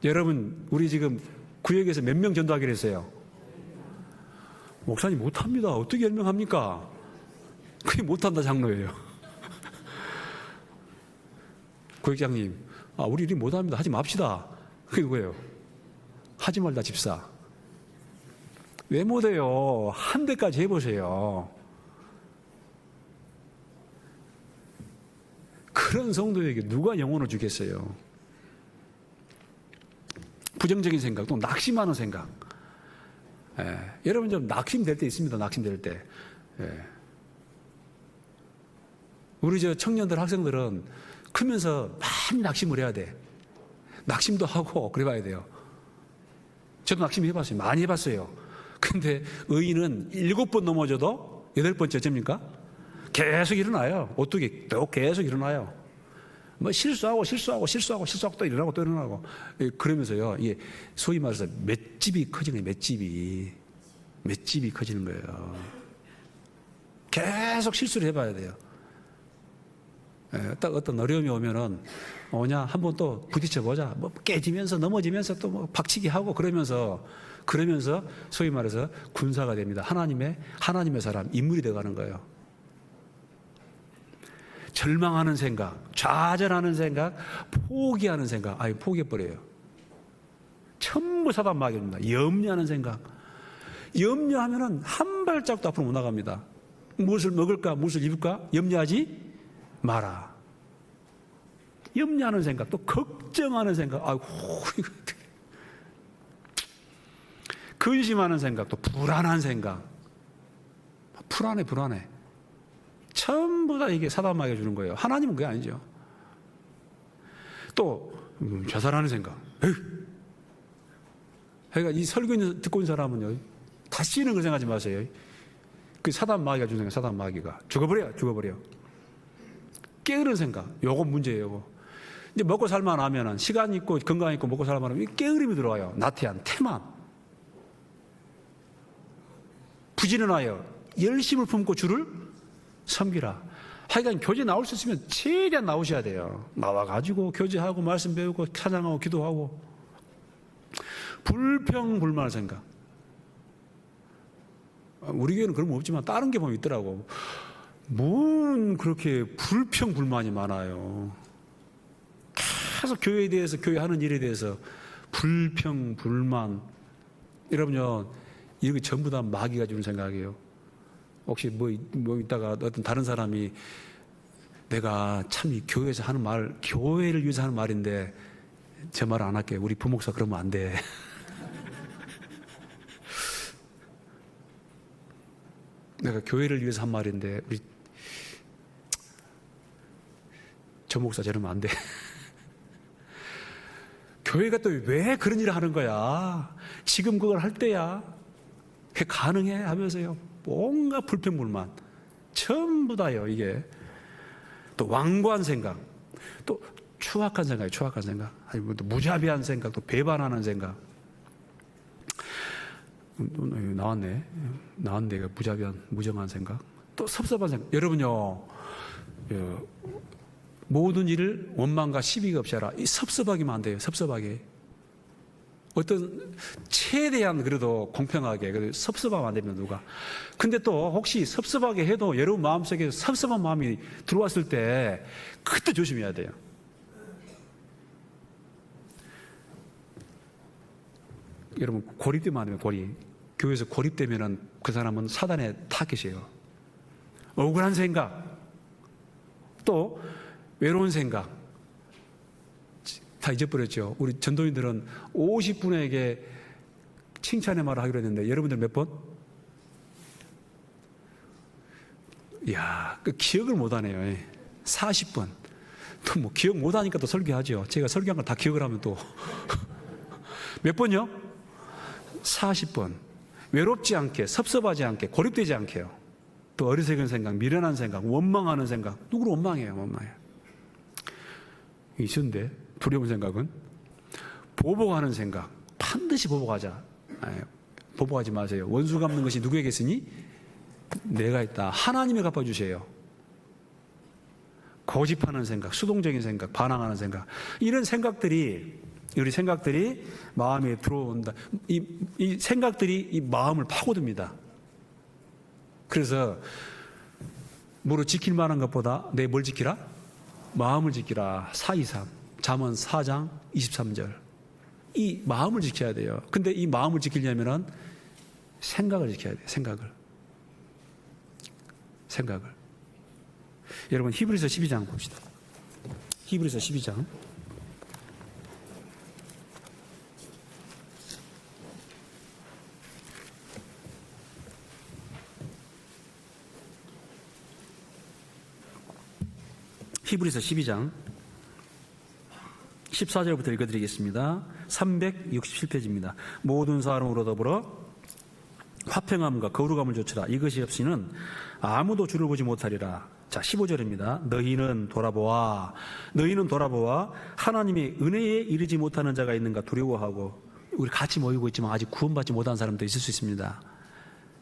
여러분, 우리 지금 구역에서 몇 명 전도하기로 했어요? 목사님 못합니다. 어떻게 설명합니까? 그게 못한다 장로예요. 구역장님, 우리 못합니다. 하지 맙시다. 그게 누구예요? 하지 말다 집사. 왜 못해요? 한 대까지 해보세요. 그런 성도에게 누가 영혼을 주겠어요? 부정적인 생각, 또 낙심하는 생각. 여러분 좀 낙심될 때 있습니다. 낙심될 때. 우리 청년들, 학생들은 크면서 많이 낙심을 해야 돼. 낙심도 하고 그래봐야 돼요. 저도 낙심 해봤어요. 많이 해봤어요. 근데 의인은 7번 넘어져도 8번째 어쩝니까? 계속 일어나요. 어떻게 또 계속 일어나요. 실수하고 또 일어나고 그러면서요. 이게 소위 말해서 맷집이 커지는 거예요. 맷집이 커지는 거예요. 계속 실수를 해봐야 돼요. 딱 어떤 어려움이 오면은 한번 또 부딪혀보자. 깨지면서 넘어지면서 또 박치기 하고 그러면서 소위 말해서 군사가 됩니다. 하나님의 사람, 인물이 되어가는 거예요. 절망하는 생각, 좌절하는 생각, 포기하는 생각, 포기해버려요. 전부 사단 마귀입니다. 염려하는 생각. 염려하면은 한 발짝도 앞으로 못 나갑니다. 무엇을 먹을까, 무엇을 입을까? 염려하지 마라. 염려하는 생각, 또 걱정하는 생각, 근심하는 생각, 또 불안한 생각. 불안해. 전부 다 이게 사단 마귀가 주는 거예요. 하나님은 그게 아니죠. 또 자살하는 생각. 그러니까 이 설교 듣고 있는 사람은요, 다시는 그걸 생각하지 마세요. 그 사단 마귀가 주는 거예요. 사단 마귀가 죽어버려. 깨어는 생각. 요거 문제예요. 요거. 이제 먹고 살만 하면은, 시간 있고 건강 있고 먹고 살만 하면 깨어림이 들어와요. 나태한 태만. 부지런하여 열심을 품고 주를 섬기라. 하여간 교제 나올 수 있으면 최대한 나오셔야 돼요. 나와가지고 교제하고 말씀 배우고 찬양하고 기도하고. 불평불만할 생각. 우리 교회는 그런 거 없지만 다른 게 보면 있더라고. 뭔 그렇게 불평불만이 많아요. 계속 교회에 대해서, 교회 하는 일에 대해서 불평불만. 여러분요, 이거 전부 다 마귀가 주는 생각이에요. 혹시 뭐 있다가 어떤 다른 사람이 내가 참 이 교회에서 하는 말, 교회를 위해서 하는 말인데 제 말 안 할게요. 우리 부목사 그러면 안 돼. 내가 교회를 위해서 한 말인데 우리 저 목사 저러면 안 돼. 교회가 또 왜 그런 일을 하는 거야? 지금 그걸 할 때야. 그게 가능해? 하면서요. 뭔가 불평불만. 전부 다요, 이게. 또 완고한 생각. 또 추악한 생각이에요, 추악한 생각. 아니, 또 무자비한 생각, 또 배반하는 생각. 나왔네. 무자비한, 무정한 생각. 또 섭섭한 생각. 여러분요, 모든 일을 원망과 시비가 없이 하라. 이 섭섭하기만 안 돼요, 섭섭하게. 어떤 최대한 그래도 공평하게, 그래도 섭섭하면 안 됩니다, 누가. 근데 또 혹시 섭섭하게 해도 여러분 마음속에 섭섭한 마음이 들어왔을 때 그때 조심해야 돼요. 여러분 고립되면 안 돼요, 고립. 교회에서 고립되면은 그 사람은 사단의 타겟이에요. 억울한 생각, 또 외로운 생각 다 잊어버렸죠. 우리 전도인들은 50분에게 칭찬의 말을 하기로 했는데 여러분들 몇 번? 이야, 그 기억을 못하네요. 40번. 또 뭐 기억 못하니까 또 설교하죠. 제가 설교한 걸 다 기억을 하면 또 몇 번요? 40번. 외롭지 않게, 섭섭하지 않게, 고립되지 않게요. 또 어리석은 생각, 미련한 생각, 원망하는 생각. 누구를 원망해요, 원망해요. 있었는데 두려운 생각은 보복하는 생각. 반드시 보복하자. 보복하지 마세요. 원수 갚는 것이 누구에게 있으니? 내가 있다. 하나님이 갚아주세요. 고집하는 생각, 수동적인 생각, 반항하는 생각. 이런 생각들이, 우리 생각들이 마음에 들어온다. 이 생각들이 이 마음을 파고듭니다. 그래서 뭐로 지킬 만한 것보다 내 뭘 지키라? 마음을 지키라. 423. 잠언 4장 23절. 이 마음을 지켜야 돼요. 근데 이 마음을 지키려면은 생각을 지켜야 돼요. 생각을. 여러분 히브리서 12장 봅시다. 히브리서 12장. 히브리서 12장 14절부터 읽어드리겠습니다. 367페이지입니다. 모든 사람으로 더불어 화평함과 거룩함을 좇으라. 이것이 없이는 아무도 주를 보지 못하리라. 자, 15절입니다. 너희는 돌아보아 하나님의 은혜에 이르지 못하는 자가 있는가 두려워하고. 우리 같이 모이고 있지만 아직 구원받지 못한 사람도 있을 수 있습니다.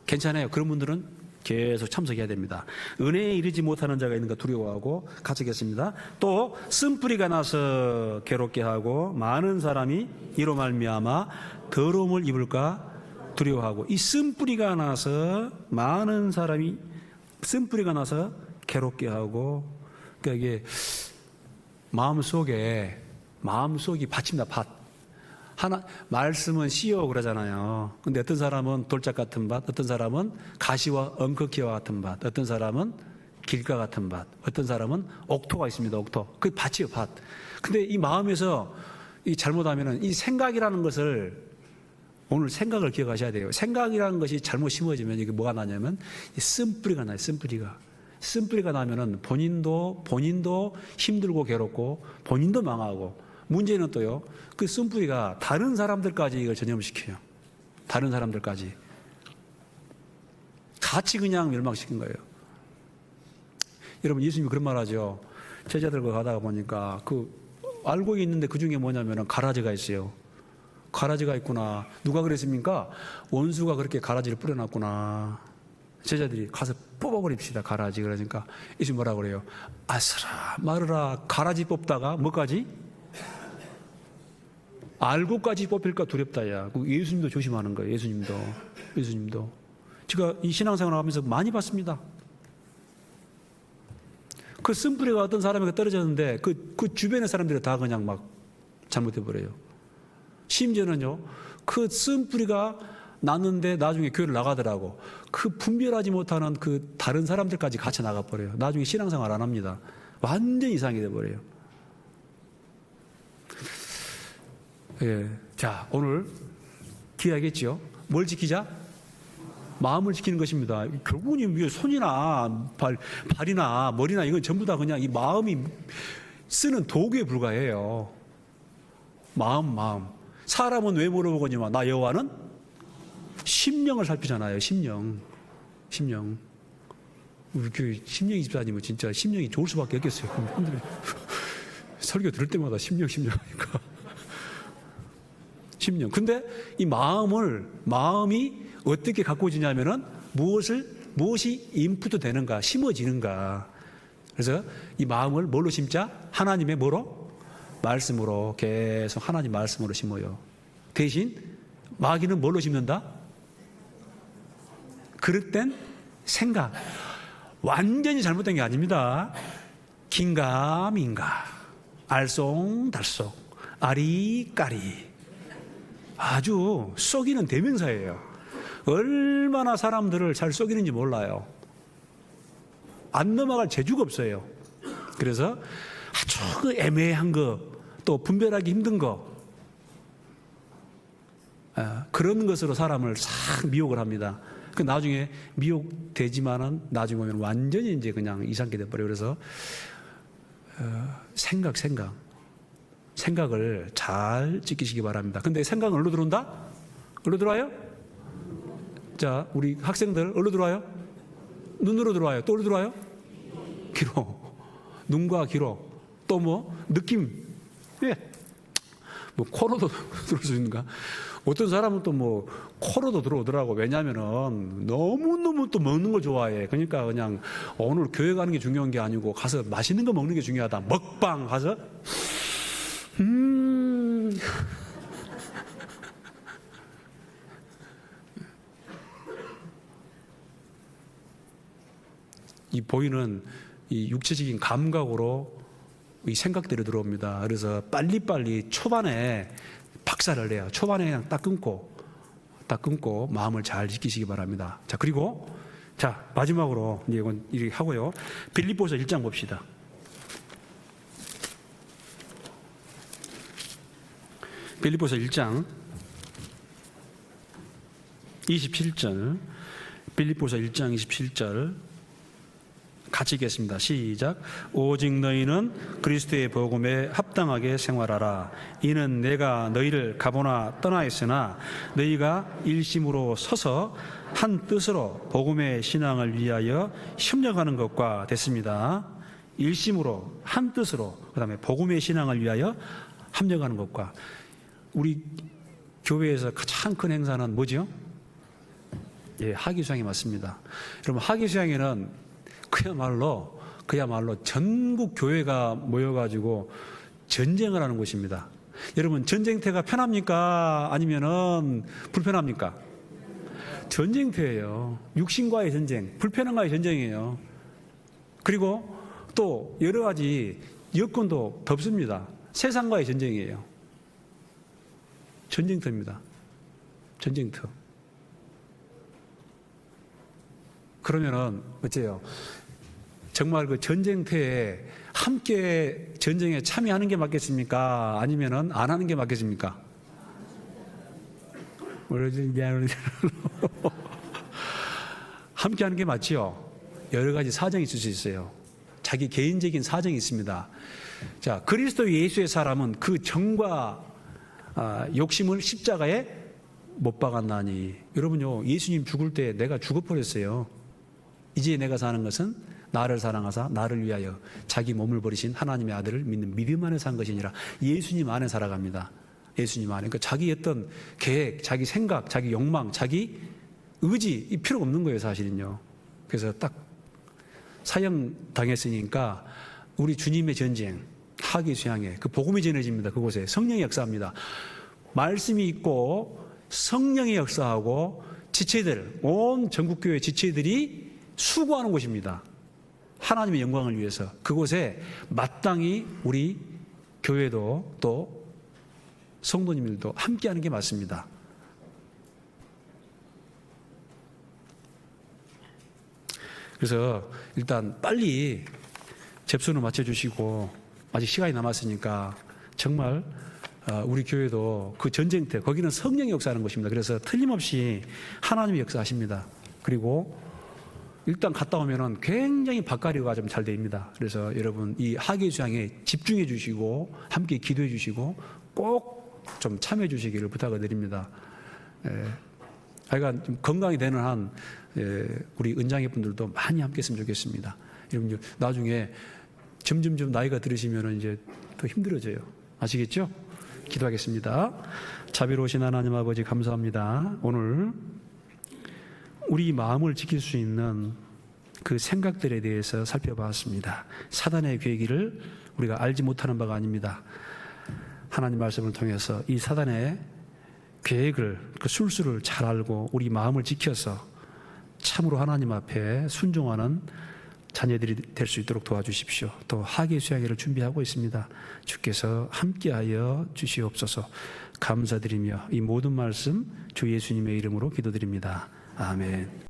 괜찮아요. 그런 분들은 계속 참석해야 됩니다. 은혜에 이르지 못하는 자가 있는가 두려워하고. 같이 읽겠습니다. 또 쓴뿌리가 나서 괴롭게 하고 많은 사람이 이로 말미암아 더러움을 입을까 두려워하고. 이 쓴뿌리가 나서 많은 사람이 쓴뿌리가 나서 괴롭게 하고. 그러니까 이게 마음속이 밭입니다. 밭. 말씀은 씨요 그러잖아요. 근데 어떤 사람은 돌짝 같은 밭, 어떤 사람은 가시와 엉겅퀴와 같은 밭, 어떤 사람은 길가 같은 밭, 어떤 사람은 옥토가 있습니다. 옥토. 그게 밭이에요, 밭. 근데 이 마음에서 이 잘못하면은 이 생각이라는 것을, 오늘 생각을 기억하셔야 돼요. 생각이라는 것이 잘못 심어지면 이게 뭐가 나냐면 쓴뿌리가 나요, 쓴뿌리가. 쓴뿌리가 나면은 본인도 힘들고 괴롭고 본인도 망하고. 문제는 또요, 그 쓴뿌리가 다른 사람들까지 이걸 전염시켜요. 다른 사람들까지. 같이 그냥 멸망시킨 거예요. 여러분, 예수님이 그런 말 하죠. 제자들과 가다가 보니까 알고 있는데 그 중에 뭐냐면은 가라지가 있어요. 가라지가 있구나. 누가 그랬습니까? 원수가 그렇게 가라지를 뿌려놨구나. 제자들이 가서 뽑아버립시다, 가라지. 그러니까 예수님 뭐라 그래요? 아스라 마르라. 가라지 뽑다가 뭐까지? 알고까지 뽑힐까 두렵다. 야, 예수님도 조심하는 거예요. 예수님도. 제가 이 신앙생활을 하면서 많이 봤습니다. 그 쓴뿌리가 어떤 사람에게 떨어졌는데 그 주변의 사람들이 다 그냥 막 잘못해버려요. 심지어는요, 그 쓴뿌리가 났는데 나중에 교회를 나가더라고. 그 분별하지 못하는 그 다른 사람들까지 같이 나가버려요. 나중에 신앙생활 안 합니다. 완전히 이상이 돼버려요. 예. 자, 오늘 기회하겠죠? 뭘 지키자? 마음을 지키는 것입니다. 결국은 손이나 발이나 머리나 이건 전부 다 그냥 이 마음이 쓰는 도구에 불과해요. 마음. 사람은 왜 물어보거니와 나 여호와는 심령을 살피잖아요. 심령. 우리 교회 심령 집사님은 진짜 심령이 좋을 수밖에 없겠어요. 설교 들을 때마다 심령 하니까. 심령. 근데 이 마음이 어떻게 가꾸어지냐면은 무엇이 인풋도 되는가, 심어지는가. 그래서 이 마음을 뭘로 심자? 하나님의 뭐로? 말씀으로 계속 하나님 말씀으로 심어요. 대신 마귀는 뭘로 심는다? 그릇된 생각. 완전히 잘못된 게 아닙니다. 긴가민가, 알쏭달쏭, 아리까리. 아주 속이는 대명사예요. 얼마나 사람들을 잘 속이는지 몰라요. 안 넘어갈 재주가 없어요. 그래서 아주 그 애매한 거, 또 분별하기 힘든 거, 그런 것으로 사람을 싹 미혹을 합니다. 그 나중에 미혹되지만은 나중에 오면 완전히 이제 그냥 이상하게 돼버려요. 그래서 생각을 잘 지키시기 바랍니다. 근데 생각은 어디로 들어온다? 어디로 들어와요? 자, 우리 학생들 어디로 들어와요? 눈으로 들어와요. 또 어디로 들어와요? 귀로. 눈과 귀로. 또 뭐? 느낌. 예. 뭐 코로도 들어올 수 있는가? 어떤 사람은 또 뭐 코로도 들어오더라고. 왜냐하면은 너무너무 또 먹는 걸 좋아해. 그러니까 그냥 오늘 교회 가는 게 중요한 게 아니고 가서 맛있는 거 먹는 게 중요하다. 먹방 가서 이 보이는 이 육체적인 감각으로 이 생각대로 들어옵니다. 그래서 빨리빨리 초반에 박살을 내요. 초반에 그냥 딱 끊고 마음을 잘 지키시기 바랍니다. 자, 그리고 자, 마지막으로 이제 이건 이렇게 하고요. 빌립보서 1장 봅시다. 빌립보서 1장 27절. 빌립보서 1장 27절 같이 읽겠습니다. 시작. 오직 너희는 그리스도의 복음에 합당하게 생활하라. 이는 내가 너희를 가보나 떠나 있으나 너희가 일심으로 서서 한 뜻으로 복음의 신앙을 위하여 협력하는 것과 됐습니다. 일심으로 한 뜻으로, 그 다음에 복음의 신앙을 위하여 합력하는 것과. 우리 교회에서 가장 큰 행사는 뭐죠? 예, 하기수양이 맞습니다. 여러분, 하기수양에는 그야말로 전국 교회가 모여가지고 전쟁을 하는 곳입니다. 여러분, 전쟁터가 편합니까? 아니면은 불편합니까? 전쟁터예요. 육신과의 전쟁, 불편함과의 전쟁이에요. 그리고 또 여러 가지 여건도 덥습니다. 세상과의 전쟁이에요. 전쟁터입니다. 전쟁터. 그러면은 어째요? 정말 그 전쟁터에 함께 전쟁에 참여하는 게 맞겠습니까? 아니면은 안 하는 게 맞겠습니까? 함께 하는 게 맞지요? 여러 가지 사정이 있을 수 있어요. 자기 개인적인 사정이 있습니다. 자, 그리스도 예수의 사람은 그 정과 욕심을 십자가에 못 박았나니. 여러분요, 예수님 죽을 때 내가 죽어버렸어요. 이제 내가 사는 것은 나를 사랑하사 나를 위하여 자기 몸을 버리신 하나님의 아들을 믿는 믿음 안에 산 것이니라. 예수님 안에 살아갑니다. 예수님 안에. 그러니까 자기 어떤 계획, 자기 생각, 자기 욕망, 자기 의지, 이 필요가 없는 거예요, 사실은요. 그래서 딱 사형 당했으니까 우리 주님의 전쟁, 하기수양에 그 복음이 전해집니다. 그곳에 성령의 역사합니다. 말씀이 있고 성령의 역사하고 지체들, 온 전국교회 지체들이 수고하는 곳입니다. 하나님의 영광을 위해서. 그곳에 마땅히 우리 교회도 또 성도님들도 함께하는 게 맞습니다. 그래서 일단 빨리 접수는 마쳐주시고, 아직 시간이 남았으니까 정말 우리 교회도 그 전쟁터, 거기는 성령이 역사하는 곳입니다. 그래서 틀림없이 하나님이 역사하십니다. 그리고 일단 갔다 오면은 굉장히 밭가리가 좀 잘 됩니다. 그래서 여러분 이 학예 수양에 집중해 주시고 함께 기도해 주시고 꼭 좀 참여해 주시기를 부탁을 드립니다. 하여간 좀 건강이 되는 한 우리 은장회 분들도 많이 함께 했으면 좋겠습니다. 여러분 나중에 점점 나이가 들으시면 이제 더 힘들어져요. 아시겠죠? 기도하겠습니다. 자비로우신 하나님 아버지 감사합니다. 오늘 우리 마음을 지킬 수 있는 그 생각들에 대해서 살펴봤습니다. 사단의 계획을 우리가 알지 못하는 바가 아닙니다. 하나님 말씀을 통해서 이 사단의 계획을, 그 술수를 잘 알고 우리 마음을 지켜서 참으로 하나님 앞에 순종하는 자녀들이 될 수 있도록 도와주십시오. 또 학예 수양회를 준비하고 있습니다. 주께서 함께하여 주시옵소서. 감사드리며 이 모든 말씀 주 예수님의 이름으로 기도드립니다. 아멘.